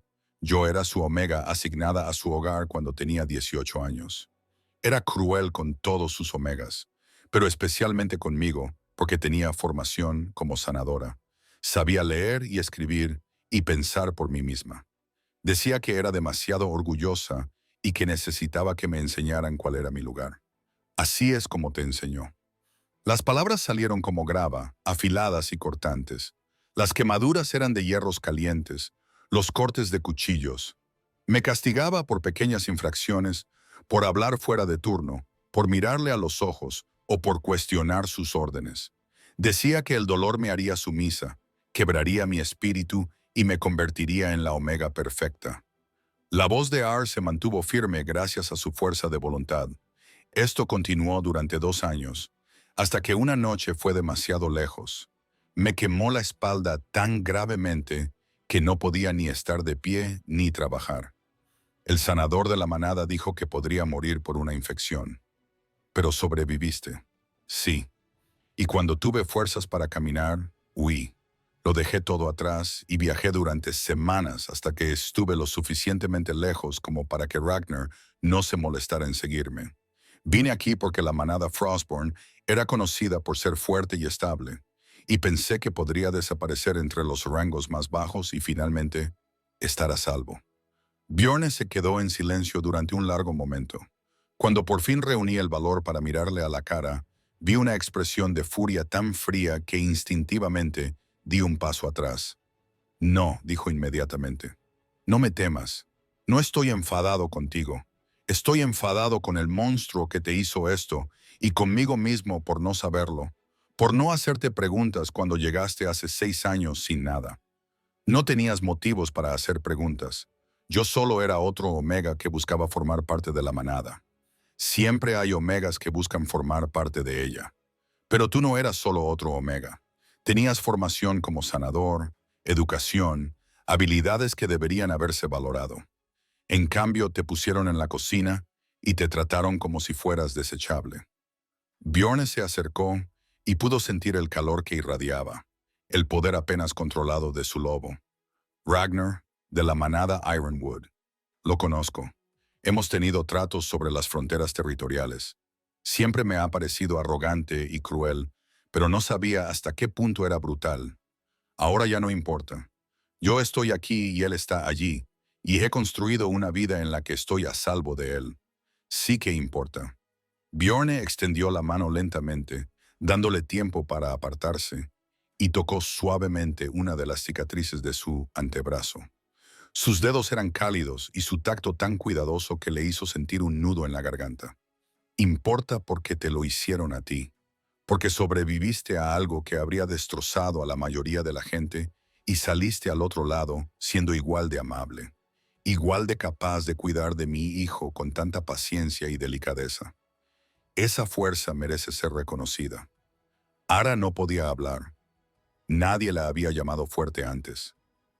Yo era su omega asignada a su hogar cuando tenía 18 años. Era cruel con todos sus omegas, pero especialmente conmigo, porque tenía formación como sanadora. Sabía leer y escribir y pensar por mí misma. Decía que era demasiado orgullosa y que necesitaba que me enseñaran cuál era mi lugar. Así es como te enseñó. Las palabras salieron como grava, afiladas y cortantes. Las quemaduras eran de hierros calientes, los cortes de cuchillos. Me castigaba por pequeñas infracciones, por hablar fuera de turno, por mirarle a los ojos o por cuestionar sus órdenes. Decía que el dolor me haría sumisa, quebraría mi espíritu y me convertiría en la omega perfecta. La voz de Ar se mantuvo firme gracias a su fuerza de voluntad. Esto continuó durante 2 años, hasta que una noche fue demasiado lejos. Me quemó la espalda tan gravemente que no podía ni estar de pie ni trabajar. El sanador de la manada dijo que podría morir por una infección. Pero sobreviviste. Sí. Y cuando tuve fuerzas para caminar, huí. Lo dejé todo atrás y viajé durante semanas hasta que estuve lo suficientemente lejos como para que Ragnar no se molestara en seguirme. Vine aquí porque la manada Frostborn era conocida por ser fuerte y estable, y pensé que podría desaparecer entre los rangos más bajos y finalmente estar a salvo. Bjorn se quedó en silencio durante un largo momento. Cuando por fin reuní el valor para mirarle a la cara, vi una expresión de furia tan fría que instintivamente di un paso atrás. No, dijo inmediatamente. No me temas. No estoy enfadado contigo. Estoy enfadado con el monstruo que te hizo esto y conmigo mismo por no saberlo, por no hacerte preguntas cuando llegaste hace 6 años sin nada. No tenías motivos para hacer preguntas. Yo solo era otro omega que buscaba formar parte de la manada. Siempre hay omegas que buscan formar parte de ella. Pero tú no eras solo otro omega. Tenías formación como sanador, educación, habilidades que deberían haberse valorado. En cambio, te pusieron en la cocina y te trataron como si fueras desechable. Bjorn se acercó y pudo sentir el calor que irradiaba, el poder apenas controlado de su lobo. Ragnar, de la manada Ironwood. Lo conozco. Hemos tenido tratos sobre las fronteras territoriales. Siempre me ha parecido arrogante y cruel, pero no sabía hasta qué punto era brutal. Ahora ya no importa. Yo estoy aquí y él está allí, y he construido una vida en la que estoy a salvo de él. Sí que importa. Bjorn extendió la mano lentamente, dándole tiempo para apartarse, y tocó suavemente una de las cicatrices de su antebrazo. Sus dedos eran cálidos y su tacto tan cuidadoso que le hizo sentir un nudo en la garganta. Importa porque te lo hicieron a ti, porque sobreviviste a algo que habría destrozado a la mayoría de la gente y saliste al otro lado siendo igual de amable, igual de capaz de cuidar de mi hijo con tanta paciencia y delicadeza. Esa fuerza merece ser reconocida. Ara no podía hablar. Nadie la había llamado fuerte antes.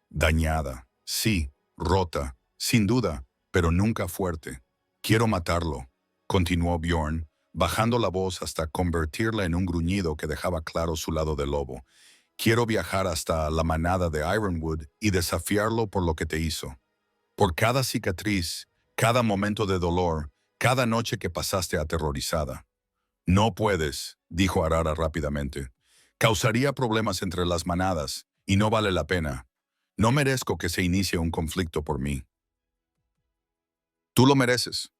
Dañada, sí, rota, sin duda, pero nunca fuerte. Quiero matarlo, continuó Bjorn, bajando la voz hasta convertirla en un gruñido que dejaba claro su lado de lobo. Quiero viajar hasta la manada de Ironwood y desafiarlo por lo que te hizo. Por cada cicatriz, cada momento de dolor, cada noche que pasaste aterrorizada. No puedes, dijo Arara rápidamente. Causaría problemas entre las manadas, y no vale la pena. No merezco que se inicie un conflicto por mí. Tú lo mereces.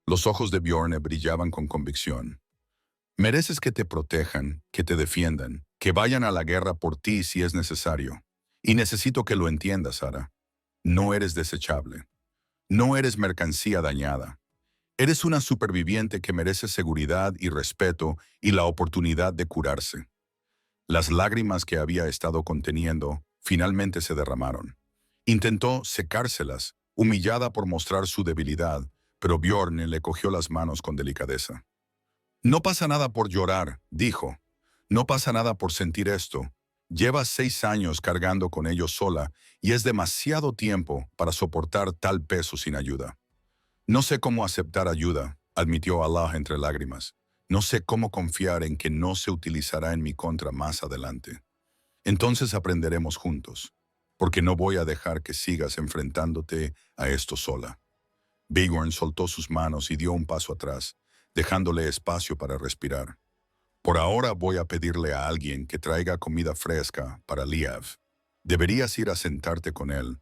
Los ojos de Bjorn brillaban con convicción. Mereces que te protejan, que te defiendan, que vayan a la guerra por ti si es necesario. Y necesito que lo entiendas, Ara. No eres desechable. No eres mercancía dañada. Eres una superviviente que merece seguridad y respeto y la oportunidad de curarse. Las lágrimas que había estado conteniendo finalmente se derramaron. Intentó secárselas, humillada por mostrar su debilidad, pero Bjorn le cogió las manos con delicadeza. No pasa nada por llorar, dijo. No pasa nada por sentir esto. Llevas 6 años cargando con ello sola y es demasiado tiempo para soportar tal peso sin ayuda. No sé cómo aceptar ayuda, admitió Allah entre lágrimas. No sé cómo confiar en que no se utilizará en mi contra más adelante. Entonces aprenderemos juntos, porque no voy a dejar que sigas enfrentándote a esto sola. Bjorn soltó sus manos y dio un paso atrás, dejándole espacio para respirar. Por ahora voy a pedirle a alguien que traiga comida fresca para Liev. Deberías ir a sentarte con él.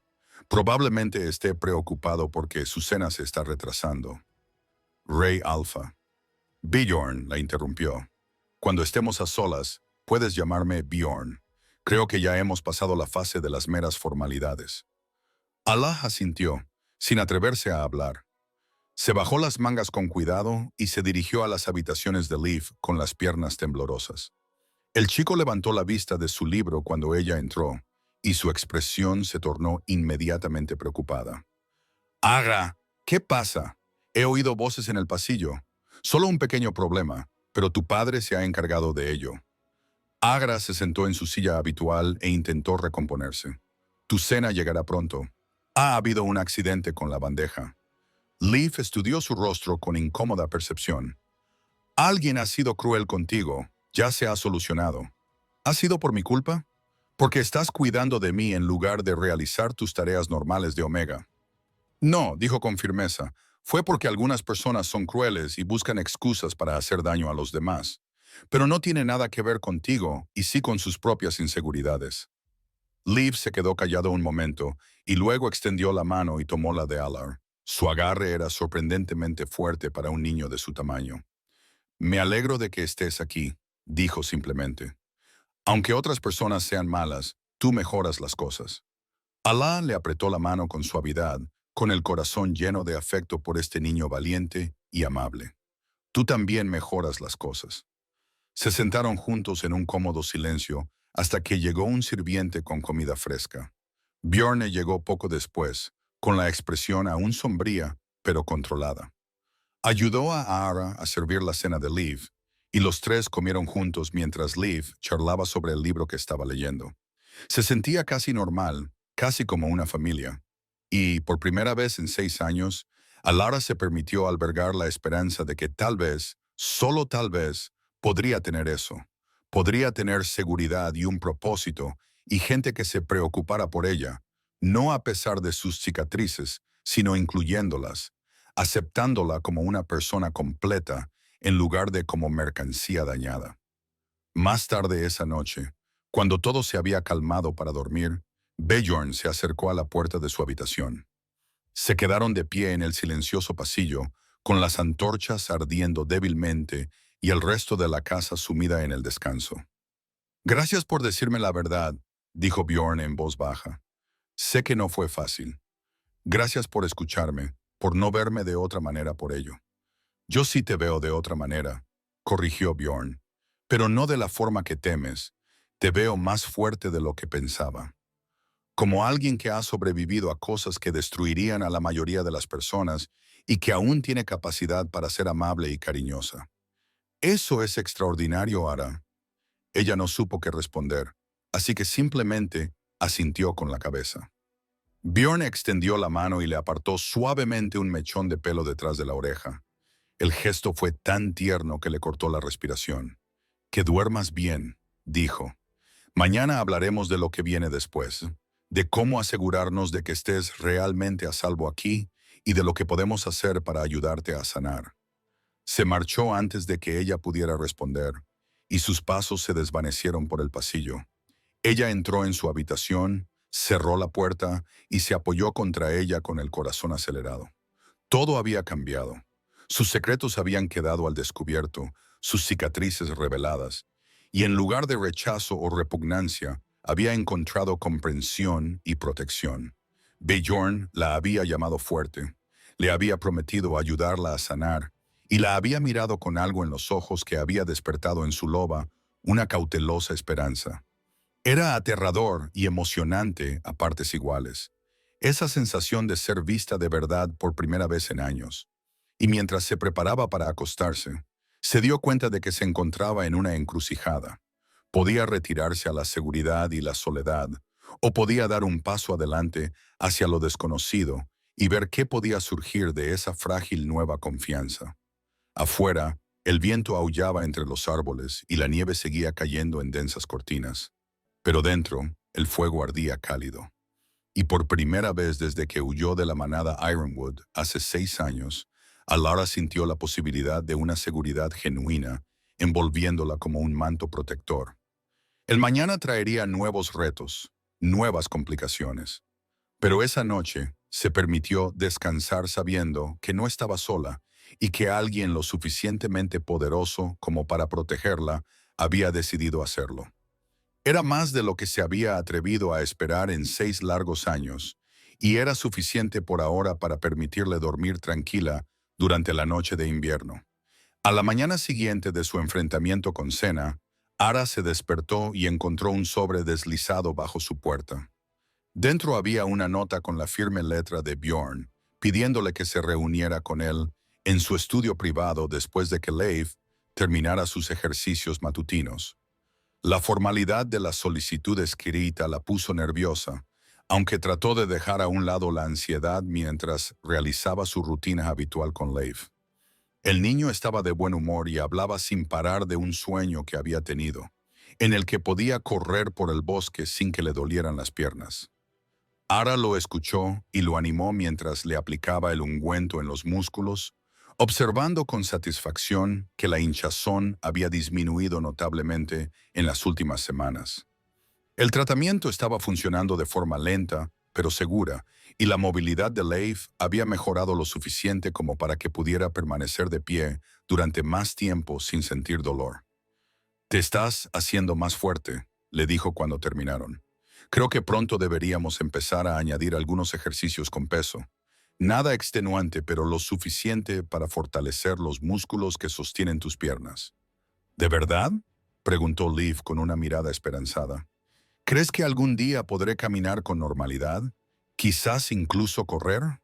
Probablemente esté preocupado porque su cena se está retrasando. Rey Alpha. Bjorn la interrumpió. Cuando estemos a solas, puedes llamarme Bjorn. Creo que ya hemos pasado la fase de las meras formalidades. Allah asintió, sin atreverse a hablar. Se bajó las mangas con cuidado y se dirigió a las habitaciones de Leaf con las piernas temblorosas. El chico levantó la vista de su libro cuando ella entró, y su expresión se tornó inmediatamente preocupada. Agra, ¿qué pasa? He oído voces en el pasillo. Solo un pequeño problema, pero tu padre se ha encargado de ello. Agra se sentó en su silla habitual e intentó recomponerse. Tu cena llegará pronto. Ha habido un accidente con la bandeja. Leaf estudió su rostro con incómoda percepción. Alguien ha sido cruel contigo. Ya se ha solucionado. ¿Ha sido por mi culpa? Porque estás cuidando de mí en lugar de realizar tus tareas normales de Omega. No, dijo con firmeza. Fue porque algunas personas son crueles y buscan excusas para hacer daño a los demás. Pero no tiene nada que ver contigo y sí con sus propias inseguridades. Leaf se quedó callado un momento y luego extendió la mano y tomó la de Alar. Su agarre era sorprendentemente fuerte para un niño de su tamaño. Me alegro de que estés aquí, dijo simplemente. Aunque otras personas sean malas, tú mejoras las cosas. Alá le apretó la mano con suavidad, con el corazón lleno de afecto por este niño valiente y amable. Tú también mejoras las cosas. Se sentaron juntos en un cómodo silencio hasta que llegó un sirviente con comida fresca. Bjorn llegó poco después, con la expresión aún sombría, pero controlada. Ayudó a Ara a servir la cena de Liv, y los tres comieron juntos mientras Liv charlaba sobre el libro que estaba leyendo. Se sentía casi normal, casi como una familia. Y, por primera vez en 6 años, a Lara se permitió albergar la esperanza de que tal vez, solo tal vez, podría tener eso. Podría tener seguridad y un propósito y gente que se preocupara por ella, no a pesar de sus cicatrices, sino incluyéndolas, aceptándola como una persona completa en lugar de como mercancía dañada. Más tarde esa noche, cuando todo se había calmado para dormir, Bjorn se acercó a la puerta de su habitación. Se quedaron de pie en el silencioso pasillo, con las antorchas ardiendo débilmente y el resto de la casa sumida en el descanso. Gracias por decirme la verdad, dijo Bjorn en voz baja. Sé que no fue fácil. Gracias por escucharme, por no verme de otra manera por ello. Yo sí te veo de otra manera, corrigió Bjorn, pero no de la forma que temes. Te veo más fuerte de lo que pensaba. Como alguien que ha sobrevivido a cosas que destruirían a la mayoría de las personas y que aún tiene capacidad para ser amable y cariñosa. Eso es extraordinario, Ara. Ella no supo qué responder, así que simplemente asintió con la cabeza. Bjorn extendió la mano y le apartó suavemente un mechón de pelo detrás de la oreja. El gesto fue tan tierno que le cortó la respiración. Que duermas bien, dijo. Mañana hablaremos de lo que viene después, de cómo asegurarnos de que estés realmente a salvo aquí y de lo que podemos hacer para ayudarte a sanar. Se marchó antes de que ella pudiera responder, y sus pasos se desvanecieron por el pasillo. Ella entró en su habitación, cerró la puerta y se apoyó contra ella con el corazón acelerado. Todo había cambiado. Sus secretos habían quedado al descubierto, sus cicatrices reveladas, y en lugar de rechazo o repugnancia, había encontrado comprensión y protección. Bjorn la había llamado fuerte, le había prometido ayudarla a sanar, y la había mirado con algo en los ojos que había despertado en su loba una cautelosa esperanza. Era aterrador y emocionante a partes iguales, esa sensación de ser vista de verdad por primera vez en años. Y mientras se preparaba para acostarse, se dio cuenta de que se encontraba en una encrucijada. Podía retirarse a la seguridad y la soledad, o podía dar un paso adelante hacia lo desconocido y ver qué podía surgir de esa frágil nueva confianza. Afuera, el viento aullaba entre los árboles y la nieve seguía cayendo en densas cortinas. Pero dentro, el fuego ardía cálido. Y por primera vez desde que huyó de la manada Ironwood hace 6 años, Alara sintió la posibilidad de una seguridad genuina, envolviéndola como un manto protector. El mañana traería nuevos retos, nuevas complicaciones. Pero esa noche se permitió descansar sabiendo que no estaba sola y que alguien lo suficientemente poderoso como para protegerla había decidido hacerlo. Era más de lo que se había atrevido a esperar en 6 largos años, y era suficiente por ahora para permitirle dormir tranquila durante la noche de invierno. A la mañana siguiente de su enfrentamiento con Senna, Ara se despertó y encontró un sobre deslizado bajo su puerta. Dentro había una nota con la firme letra de Bjorn, pidiéndole que se reuniera con él en su estudio privado después de que Leif terminara sus ejercicios matutinos. La formalidad de la solicitud escrita la puso nerviosa, aunque trató de dejar a un lado la ansiedad mientras realizaba su rutina habitual con Leif. El niño estaba de buen humor y hablaba sin parar de un sueño que había tenido, en el que podía correr por el bosque sin que le dolieran las piernas. Ara lo escuchó y lo animó mientras le aplicaba el ungüento en los músculos, observando con satisfacción que la hinchazón había disminuido notablemente en las últimas semanas. El tratamiento estaba funcionando de forma lenta, pero segura, y la movilidad de Leif había mejorado lo suficiente como para que pudiera permanecer de pie durante más tiempo sin sentir dolor. «Te estás haciendo más fuerte», le dijo cuando terminaron. Creo que pronto deberíamos empezar a añadir algunos ejercicios con peso. Nada extenuante, pero lo suficiente para fortalecer los músculos que sostienen tus piernas. ¿De verdad?, preguntó Liv con una mirada esperanzada. ¿Crees que algún día podré caminar con normalidad? ¿Quizás incluso correr?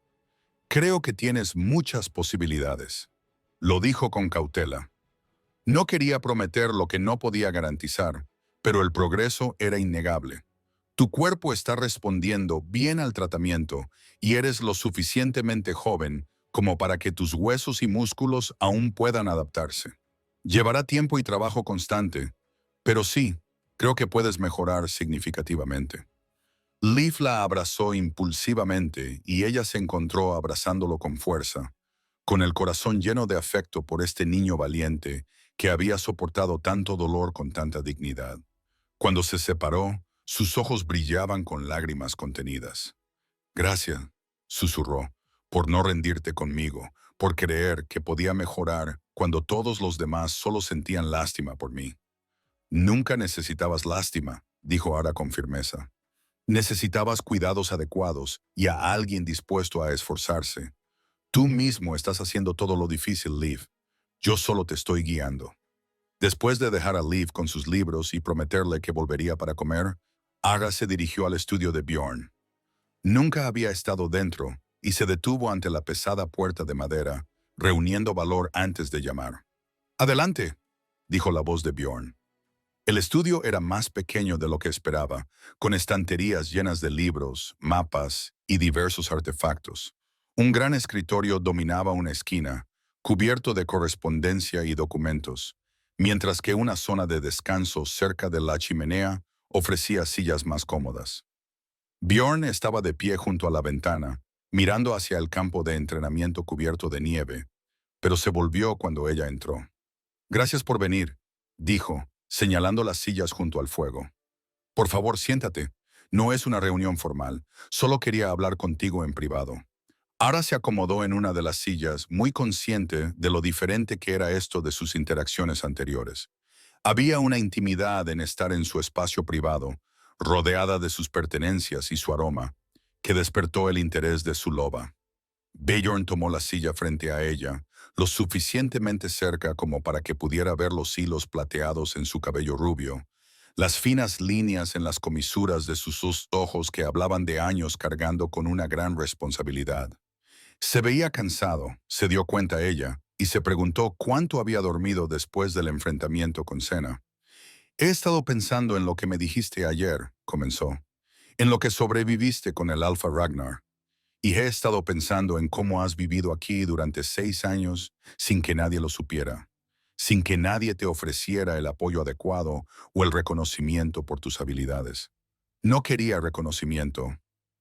Creo que tienes muchas posibilidades. Lo dijo con cautela. No quería prometer lo que no podía garantizar, pero el progreso era innegable. Tu cuerpo está respondiendo bien al tratamiento y eres lo suficientemente joven como para que tus huesos y músculos aún puedan adaptarse. Llevará tiempo y trabajo constante, pero sí, creo que puedes mejorar significativamente. Liv la abrazó impulsivamente y ella se encontró abrazándolo con fuerza, con el corazón lleno de afecto por este niño valiente que había soportado tanto dolor con tanta dignidad. Cuando se separó, sus ojos brillaban con lágrimas contenidas. Gracias, susurró, por no rendirte conmigo, por creer que podía mejorar cuando todos los demás solo sentían lástima por mí. Nunca necesitabas lástima, dijo Ara con firmeza. Necesitabas cuidados adecuados y a alguien dispuesto a esforzarse. Tú mismo estás haciendo todo lo difícil, Liv. Yo solo te estoy guiando. Después de dejar a Liv con sus libros y prometerle que volvería para comer, Ara se dirigió al estudio de Bjorn. Nunca había estado dentro y se detuvo ante la pesada puerta de madera, reuniendo valor antes de llamar. «Adelante», dijo la voz de Bjorn. El estudio era más pequeño de lo que esperaba, con estanterías llenas de libros, mapas y diversos artefactos. Un gran escritorio dominaba una esquina, cubierto de correspondencia y documentos, mientras que una zona de descanso cerca de la chimenea ofrecía sillas más cómodas. Bjorn estaba de pie junto a la ventana, mirando hacia el campo de entrenamiento cubierto de nieve, pero se volvió cuando ella entró. «Gracias por venir», dijo, señalando las sillas junto al fuego. «Por favor, siéntate. No es una reunión formal. Solo quería hablar contigo en privado». Ara se acomodó en una de las sillas, muy consciente de lo diferente que era esto de sus interacciones anteriores. Había una intimidad en estar en su espacio privado, rodeada de sus pertenencias y su aroma, que despertó el interés de su loba. Bjorn tomó la silla frente a ella, lo suficientemente cerca como para que pudiera ver los hilos plateados en su cabello rubio, las finas líneas en las comisuras de sus ojos que hablaban de años cargando con una gran responsabilidad. Se veía cansado, se dio cuenta ella, y se preguntó cuánto había dormido después del enfrentamiento con Senna. «He estado pensando en lo que me dijiste ayer», comenzó, «en lo que sobreviviste con el Alfa Ragnar. Y he estado pensando en cómo has vivido aquí durante 6 años sin que nadie lo supiera, sin que nadie te ofreciera el apoyo adecuado o el reconocimiento por tus habilidades. No quería reconocimiento»,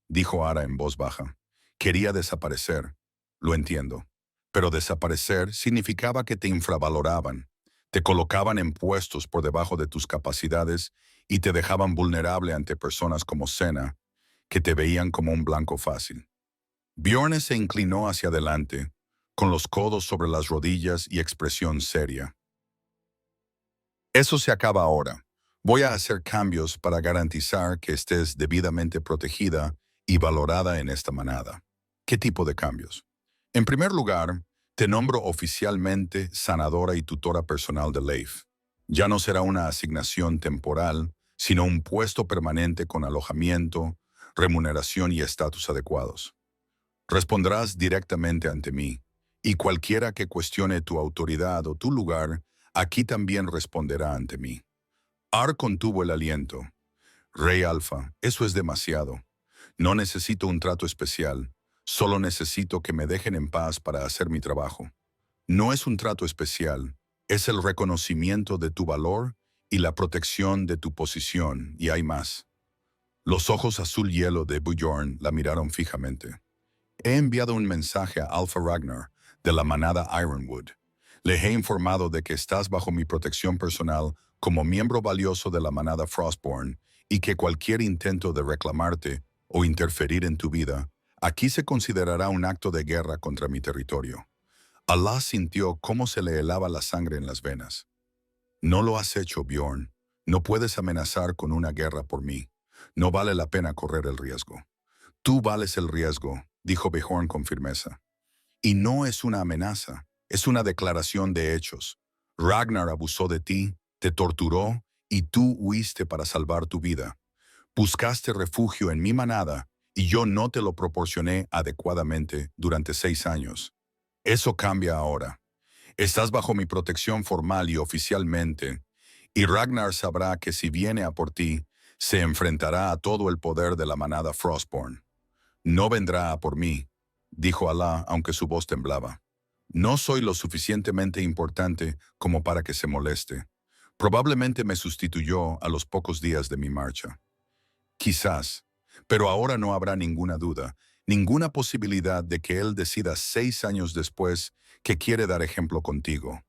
dijo Ara en voz baja. «Quería desaparecer. Lo entiendo. Pero desaparecer significaba que te infravaloraban, te colocaban en puestos por debajo de tus capacidades y te dejaban vulnerable ante personas como Senna, que te veían como un blanco fácil». Bjorn se inclinó hacia adelante, con los codos sobre las rodillas y expresión seria. «Eso se acaba ahora. Voy a hacer cambios para garantizar que estés debidamente protegida y valorada en esta manada». «¿Qué tipo de cambios?». «En primer lugar, te nombro oficialmente sanadora y tutora personal de Leif. Ya no será una asignación temporal, sino un puesto permanente con alojamiento, remuneración y estatus adecuados. Responderás directamente ante mí, y cualquiera que cuestione tu autoridad o tu lugar, aquí también responderá ante mí». Ar contuvo el aliento. «Rey Alfa, eso es demasiado. No necesito un trato especial, solo necesito que me dejen en paz para hacer mi trabajo». «No es un trato especial, es el reconocimiento de tu valor y la protección de tu posición, y hay más». Los ojos azul hielo de Bjorn la miraron fijamente. «He enviado un mensaje a Alfa Ragnar, de la manada Ironwood. Le he informado de que estás bajo mi protección personal como miembro valioso de la manada Frostborn y que cualquier intento de reclamarte o interferir en tu vida, aquí se considerará un acto de guerra contra mi territorio». Alá sintió cómo se le helaba la sangre en las venas. «No lo has hecho, Bjorn. No puedes amenazar con una guerra por mí. No vale la pena correr el riesgo. Tú vales el riesgo, dijo Bjorn con firmeza. Y no es una amenaza, es una declaración de hechos. Ragnar abusó de ti, te torturó, y tú huiste para salvar tu vida. Buscaste refugio en mi manada, y yo no te lo proporcioné adecuadamente durante 6 años. Eso cambia ahora. Estás bajo mi protección formal y oficialmente, y Ragnar sabrá que si viene a por ti, se enfrentará a todo el poder de la manada Frostborn. No vendrá a por mí, dijo Alá, aunque su voz temblaba. No soy lo suficientemente importante como para que se moleste. Probablemente me sustituyó a los pocos días de mi marcha. Quizás, pero ahora no habrá ninguna duda, ninguna posibilidad de que él decida 6 años después que quiere dar ejemplo contigo.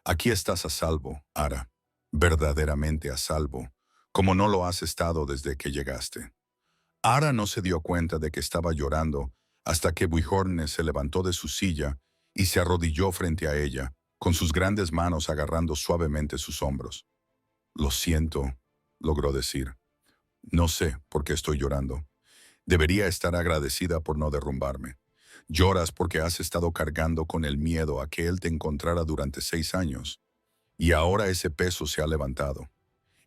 Aquí estás a salvo, Ara, verdaderamente a salvo, como no lo has estado desde que llegaste. Ara no se dio cuenta de que estaba llorando hasta que Bjorn se levantó de su silla y se arrodilló frente a ella, con sus grandes manos agarrando suavemente sus hombros. Lo siento, logró decir. No sé por qué estoy llorando. Debería estar agradecida por no derrumbarme. Lloras porque has estado cargando con el miedo a que él te encontrara durante 6 años. Y ahora ese peso se ha levantado.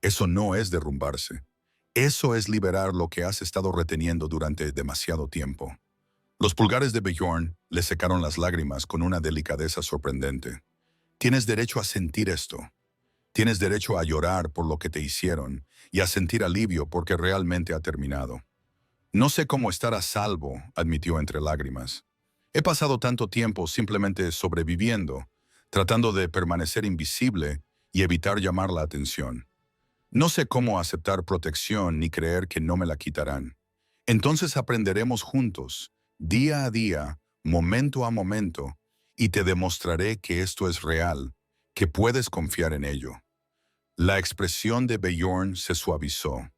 Eso no es derrumbarse. Eso es liberar lo que has estado reteniendo durante demasiado tiempo. Los pulgares de Bjorn le secaron las lágrimas con una delicadeza sorprendente. Tienes derecho a sentir esto. Tienes derecho a llorar por lo que te hicieron y a sentir alivio porque realmente ha terminado. No sé cómo estar a salvo, admitió entre lágrimas. He pasado tanto tiempo simplemente sobreviviendo, tratando de permanecer invisible y evitar llamar la atención. No sé cómo aceptar protección ni creer que no me la quitarán. Entonces aprenderemos juntos, día a día, momento a momento, y te demostraré que esto es real, que puedes confiar en ello. La expresión de Bjorn se suavizó.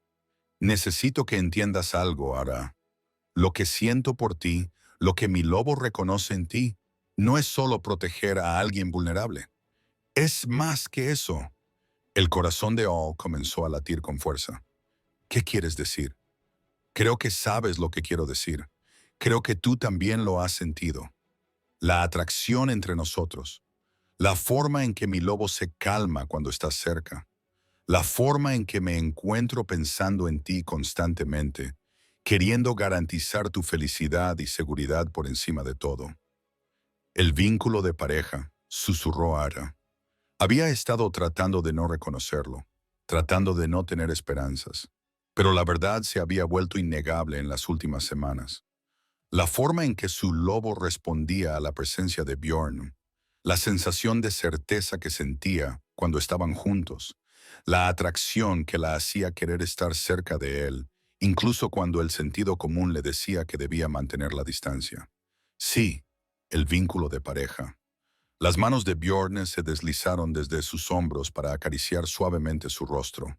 Necesito que entiendas algo, Ara. Lo que siento por ti, lo que mi lobo reconoce en ti, no es solo proteger a alguien vulnerable. Es más que eso. El corazón de All comenzó a latir con fuerza. ¿Qué quieres decir? Creo que sabes lo que quiero decir. Creo que tú también lo has sentido. La atracción entre nosotros. La forma en que mi lobo se calma cuando estás cerca. La forma en que me encuentro pensando en ti constantemente, queriendo garantizar tu felicidad y seguridad por encima de todo. El vínculo de pareja, susurró Ara. Había estado tratando de no reconocerlo, tratando de no tener esperanzas, pero la verdad se había vuelto innegable en las últimas semanas. La forma en que su lobo respondía a la presencia de Bjorn, la sensación de certeza que sentía cuando estaban juntos, la atracción que la hacía querer estar cerca de él, incluso cuando el sentido común le decía que debía mantener la distancia. Sí, el vínculo de pareja. Las manos de Bjorn se deslizaron desde sus hombros para acariciar suavemente su rostro.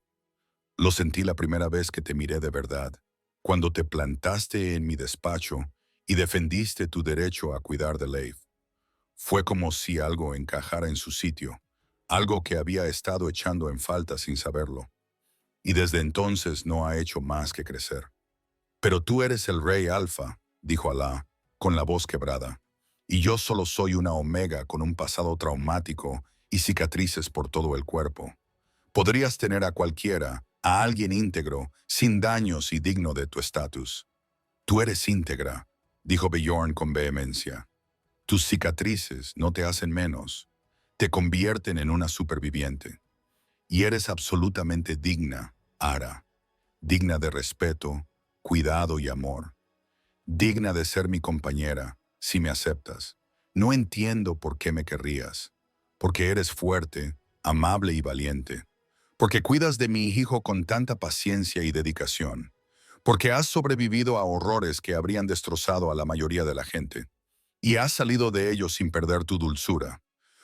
Lo sentí la primera vez que te miré de verdad, cuando te plantaste en mi despacho y defendiste tu derecho a cuidar de Leif. Fue como si algo encajara en su sitio, algo que había estado echando en falta sin saberlo. Y desde entonces no ha hecho más que crecer. Pero tú eres el rey Alfa, dijo Alá, con la voz quebrada, y yo solo soy una omega con un pasado traumático y cicatrices por todo el cuerpo. Podrías tener a cualquiera, a alguien íntegro, sin daños y digno de tu estatus. Tú eres íntegra, dijo Bjorn con vehemencia. Tus cicatrices no te hacen menos, te convierten en una superviviente. Y eres absolutamente digna, Ara, digna de respeto, cuidado y amor. Digna de ser mi compañera, si me aceptas. No entiendo por qué me querrías. Porque eres fuerte, amable y valiente. Porque cuidas de mi hijo con tanta paciencia y dedicación. Porque has sobrevivido a horrores que habrían destrozado a la mayoría de la gente. Y has salido de ellos sin perder tu dulzura.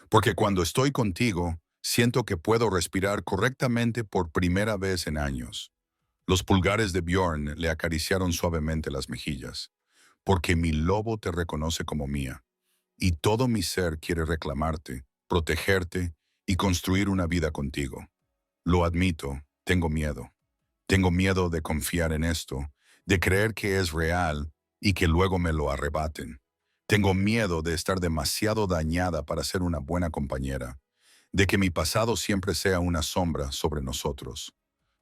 Porque cuando estoy contigo, siento que puedo respirar correctamente por primera vez en años. Los pulgares de Bjorn le acariciaron suavemente las mejillas. Porque mi lobo te reconoce como mía. Y todo mi ser quiere reclamarte, protegerte y construir una vida contigo. Lo admito, tengo miedo. Tengo miedo de confiar en esto, de creer que es real y que luego me lo arrebaten. Tengo miedo de estar demasiado dañada para ser una buena compañera, de que mi pasado siempre sea una sombra sobre nosotros.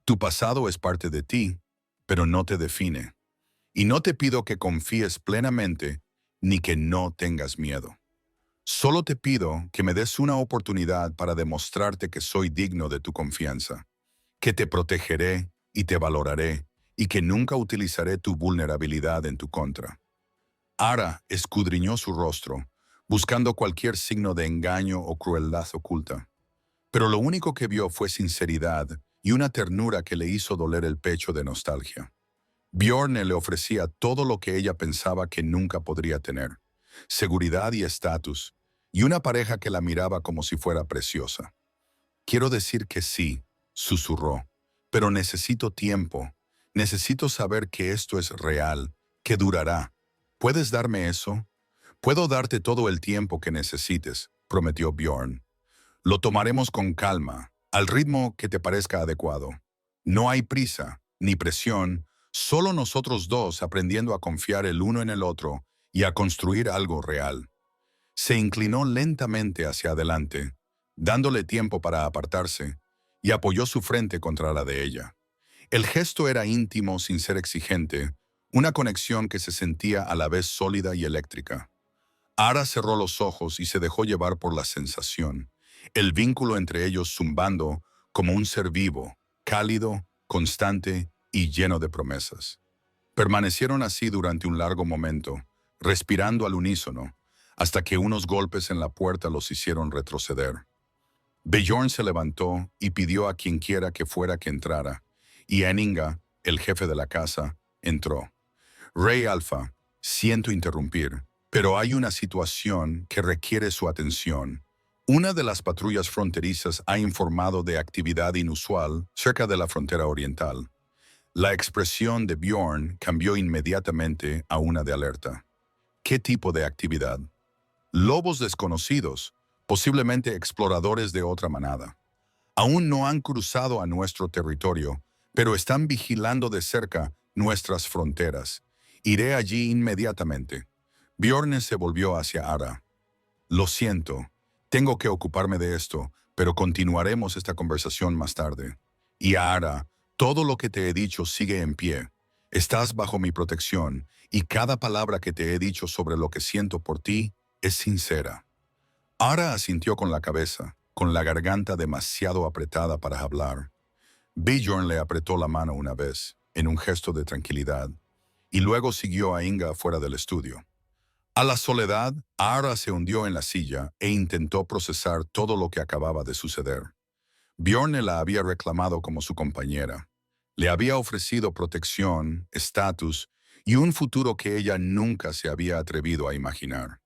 Tu pasado es parte de ti, pero no te define. Y no te pido que confíes plenamente ni que no tengas miedo. Solo te pido que me des una oportunidad para demostrarte que soy digno de tu confianza, que te protegeré y te valoraré y que nunca utilizaré tu vulnerabilidad en tu contra. Ara escudriñó su rostro, buscando cualquier signo de engaño o crueldad oculta. Pero lo único que vio fue sinceridad y una ternura que le hizo doler el pecho de nostalgia. Bjorn le ofrecía todo lo que ella pensaba que nunca podría tener: seguridad y estatus, y una pareja que la miraba como si fuera preciosa. Quiero decir que sí, susurró, pero necesito tiempo. Necesito saber que esto es real, que durará. ¿Puedes darme eso? Puedo darte todo el tiempo que necesites, prometió Bjorn. Lo tomaremos con calma, al ritmo que te parezca adecuado. No hay prisa, ni presión, solo nosotros dos aprendiendo a confiar el uno en el otro y a construir algo real. Se inclinó lentamente hacia adelante, dándole tiempo para apartarse, y apoyó su frente contra la de ella. El gesto era íntimo sin ser exigente, una conexión que se sentía a la vez sólida y eléctrica. Ara cerró los ojos y se dejó llevar por la sensación, el vínculo entre ellos zumbando como un ser vivo, cálido, constante y lleno de promesas. Permanecieron así durante un largo momento, respirando al unísono, hasta que unos golpes en la puerta los hicieron retroceder. Bjorn se levantó y pidió a quienquiera que fuera que entrara, y Eninga, el jefe de la casa, entró. Rey Alfa, siento interrumpir, pero hay una situación que requiere su atención. Una de las patrullas fronterizas ha informado de actividad inusual cerca de la frontera oriental. La expresión de Bjorn cambió inmediatamente a una de alerta. ¿Qué tipo de actividad? Lobos desconocidos, posiblemente exploradores de otra manada. Aún no han cruzado a nuestro territorio, pero están vigilando de cerca nuestras fronteras. Iré allí inmediatamente. Bjorn se volvió hacia Ara. Lo siento, tengo que ocuparme de esto, pero continuaremos esta conversación más tarde. Y Ara, todo lo que te he dicho sigue en pie. Estás bajo mi protección, y cada palabra que te he dicho sobre lo que siento por ti es sincera. Ara asintió con la cabeza, con la garganta demasiado apretada para hablar. Bjorn le apretó la mano una vez, en un gesto de tranquilidad, y luego siguió a Inga fuera del estudio. A la soledad, Ara se hundió en la silla e intentó procesar todo lo que acababa de suceder. Bjorn la había reclamado como su compañera. Le había ofrecido protección, estatus y un futuro que ella nunca se había atrevido a imaginar.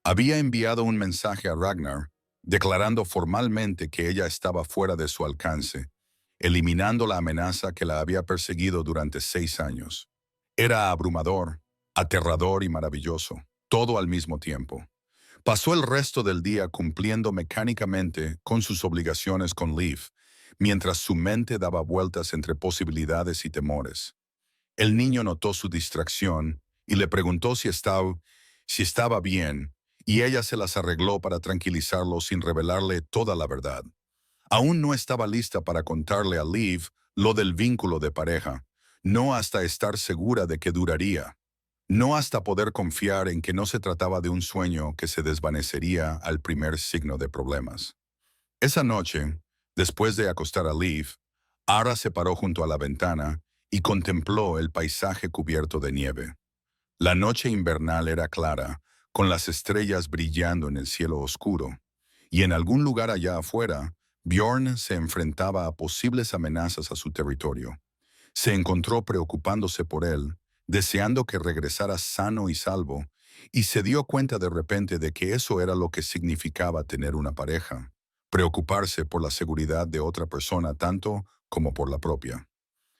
Había enviado un mensaje a Ragnar, declarando formalmente que ella estaba fuera de su alcance, eliminando la amenaza que la había perseguido durante 6 años. Era abrumador, aterrador y maravilloso, todo al mismo tiempo. Pasó el resto del día cumpliendo mecánicamente con sus obligaciones con Leaf, mientras su mente daba vueltas entre posibilidades y temores. El niño notó su distracción y le preguntó si estaba bien, y ella se las arregló para tranquilizarlo sin revelarle toda la verdad. Aún no estaba lista para contarle a Liv lo del vínculo de pareja, no hasta estar segura de que duraría, no hasta poder confiar en que no se trataba de un sueño que se desvanecería al primer signo de problemas. Esa noche, después de acostar a Liv, Ara se paró junto a la ventana y contempló el paisaje cubierto de nieve. La noche invernal era clara, con las estrellas brillando en el cielo oscuro, y en algún lugar allá afuera, Bjorn se enfrentaba a posibles amenazas a su territorio. Se encontró preocupándose por él, deseando que regresara sano y salvo, y se dio cuenta de repente de que eso era lo que significaba tener una pareja, preocuparse por la seguridad de otra persona tanto como por la propia.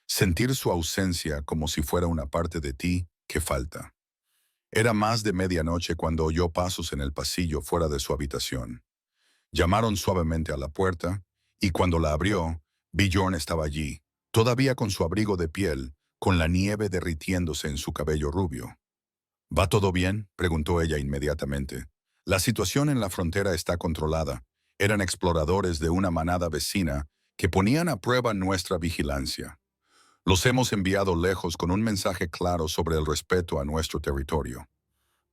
Sentir su ausencia como si fuera una parte de ti que falta. Era más de medianoche cuando oyó pasos en el pasillo fuera de su habitación. Llamaron suavemente a la puerta, y cuando la abrió, Bjorn estaba allí, todavía con su abrigo de piel, con la nieve derritiéndose en su cabello rubio. ¿Va todo bien?, preguntó ella inmediatamente. La situación en la frontera está controlada. Eran exploradores de una manada vecina que ponían a prueba nuestra vigilancia. Los hemos enviado lejos con un mensaje claro sobre el respeto a nuestro territorio.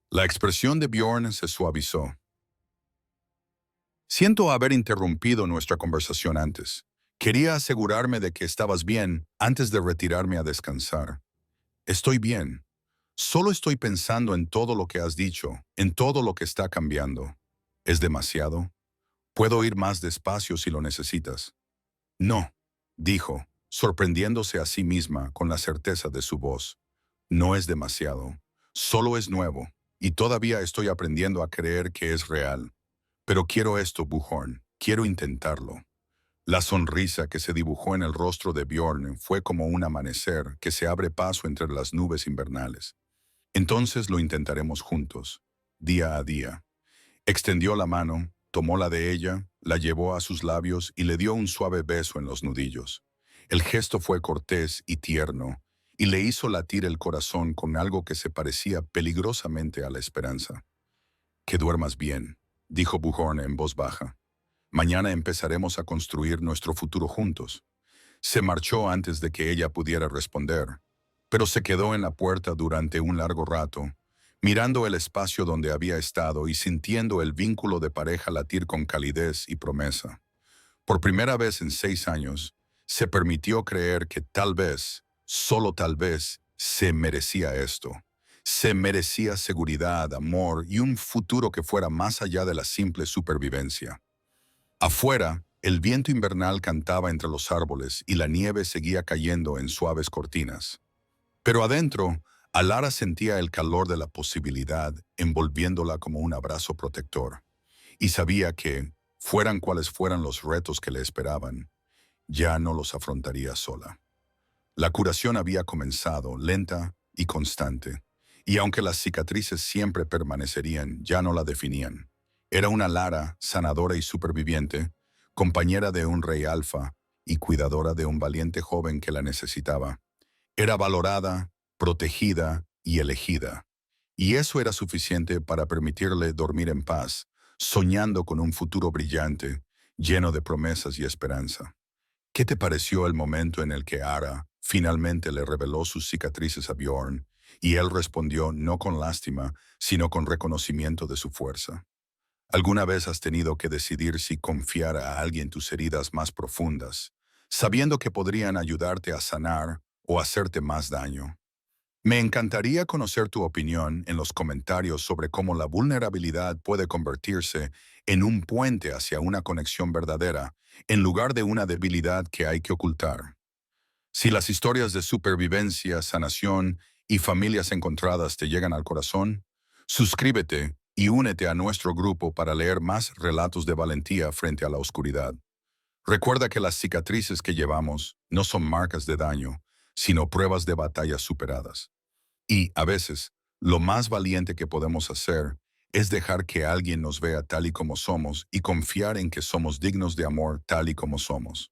La expresión de Bjorn se suavizó. Siento haber interrumpido nuestra conversación antes. Quería asegurarme de que estabas bien antes de retirarme a descansar. Estoy bien. Solo estoy pensando en todo lo que has dicho, en todo lo que está cambiando. ¿Es demasiado? Puedo ir más despacio si lo necesitas. No, dijo, sorprendiéndose a sí misma con la certeza de su voz. No es demasiado. Solo es nuevo, y todavía estoy aprendiendo a creer que es real. Pero quiero esto, Buchhorn. Quiero intentarlo. La sonrisa que se dibujó en el rostro de Bjorn fue como un amanecer que se abre paso entre las nubes invernales. Entonces lo intentaremos juntos, día a día. Extendió la mano, tomó la de ella, la llevó a sus labios y le dio un suave beso en los nudillos. El gesto fue cortés y tierno, y le hizo latir el corazón con algo que se parecía peligrosamente a la esperanza. «Que duermas bien», dijo Buchhorn en voz baja. «Mañana empezaremos a construir nuestro futuro juntos». Se marchó antes de que ella pudiera responder, pero se quedó en la puerta durante un largo rato, mirando el espacio donde había estado y sintiendo el vínculo de pareja latir con calidez y promesa. Por primera vez en 6 años, se permitió creer que tal vez, solo tal vez, se merecía esto. Se merecía seguridad, amor y un futuro que fuera más allá de la simple supervivencia. Afuera, el viento invernal cantaba entre los árboles y la nieve seguía cayendo en suaves cortinas. Pero adentro, Alara sentía el calor de la posibilidad envolviéndola como un abrazo protector, y sabía que, fueran cuales fueran los retos que le esperaban, ya no los afrontaría sola. La curación había comenzado, lenta y constante, y aunque las cicatrices siempre permanecerían, ya no la definían. Era una Lara, sanadora y superviviente, compañera de un rey alfa y cuidadora de un valiente joven que la necesitaba. Era valorada, protegida y elegida, y eso era suficiente para permitirle dormir en paz, soñando con un futuro brillante, lleno de promesas y esperanza. ¿Qué te pareció el momento en el que Ara finalmente le reveló sus cicatrices a Bjorn, y él respondió no con lástima, sino con reconocimiento de su fuerza? ¿Alguna vez has tenido que decidir si confiar a alguien tus heridas más profundas, sabiendo que podrían ayudarte a sanar o hacerte más daño? Me encantaría conocer tu opinión en los comentarios sobre cómo la vulnerabilidad puede convertirse en un puente hacia una conexión verdadera, en lugar de una debilidad que hay que ocultar. Si las historias de supervivencia, sanación y familias encontradas te llegan al corazón, suscríbete y únete a nuestro grupo para leer más relatos de valentía frente a la oscuridad. Recuerda que las cicatrices que llevamos no son marcas de daño, sino pruebas de batallas superadas. Y, a veces, lo más valiente que podemos hacer es dejar que alguien nos vea tal y como somos y confiar en que somos dignos de amor tal y como somos.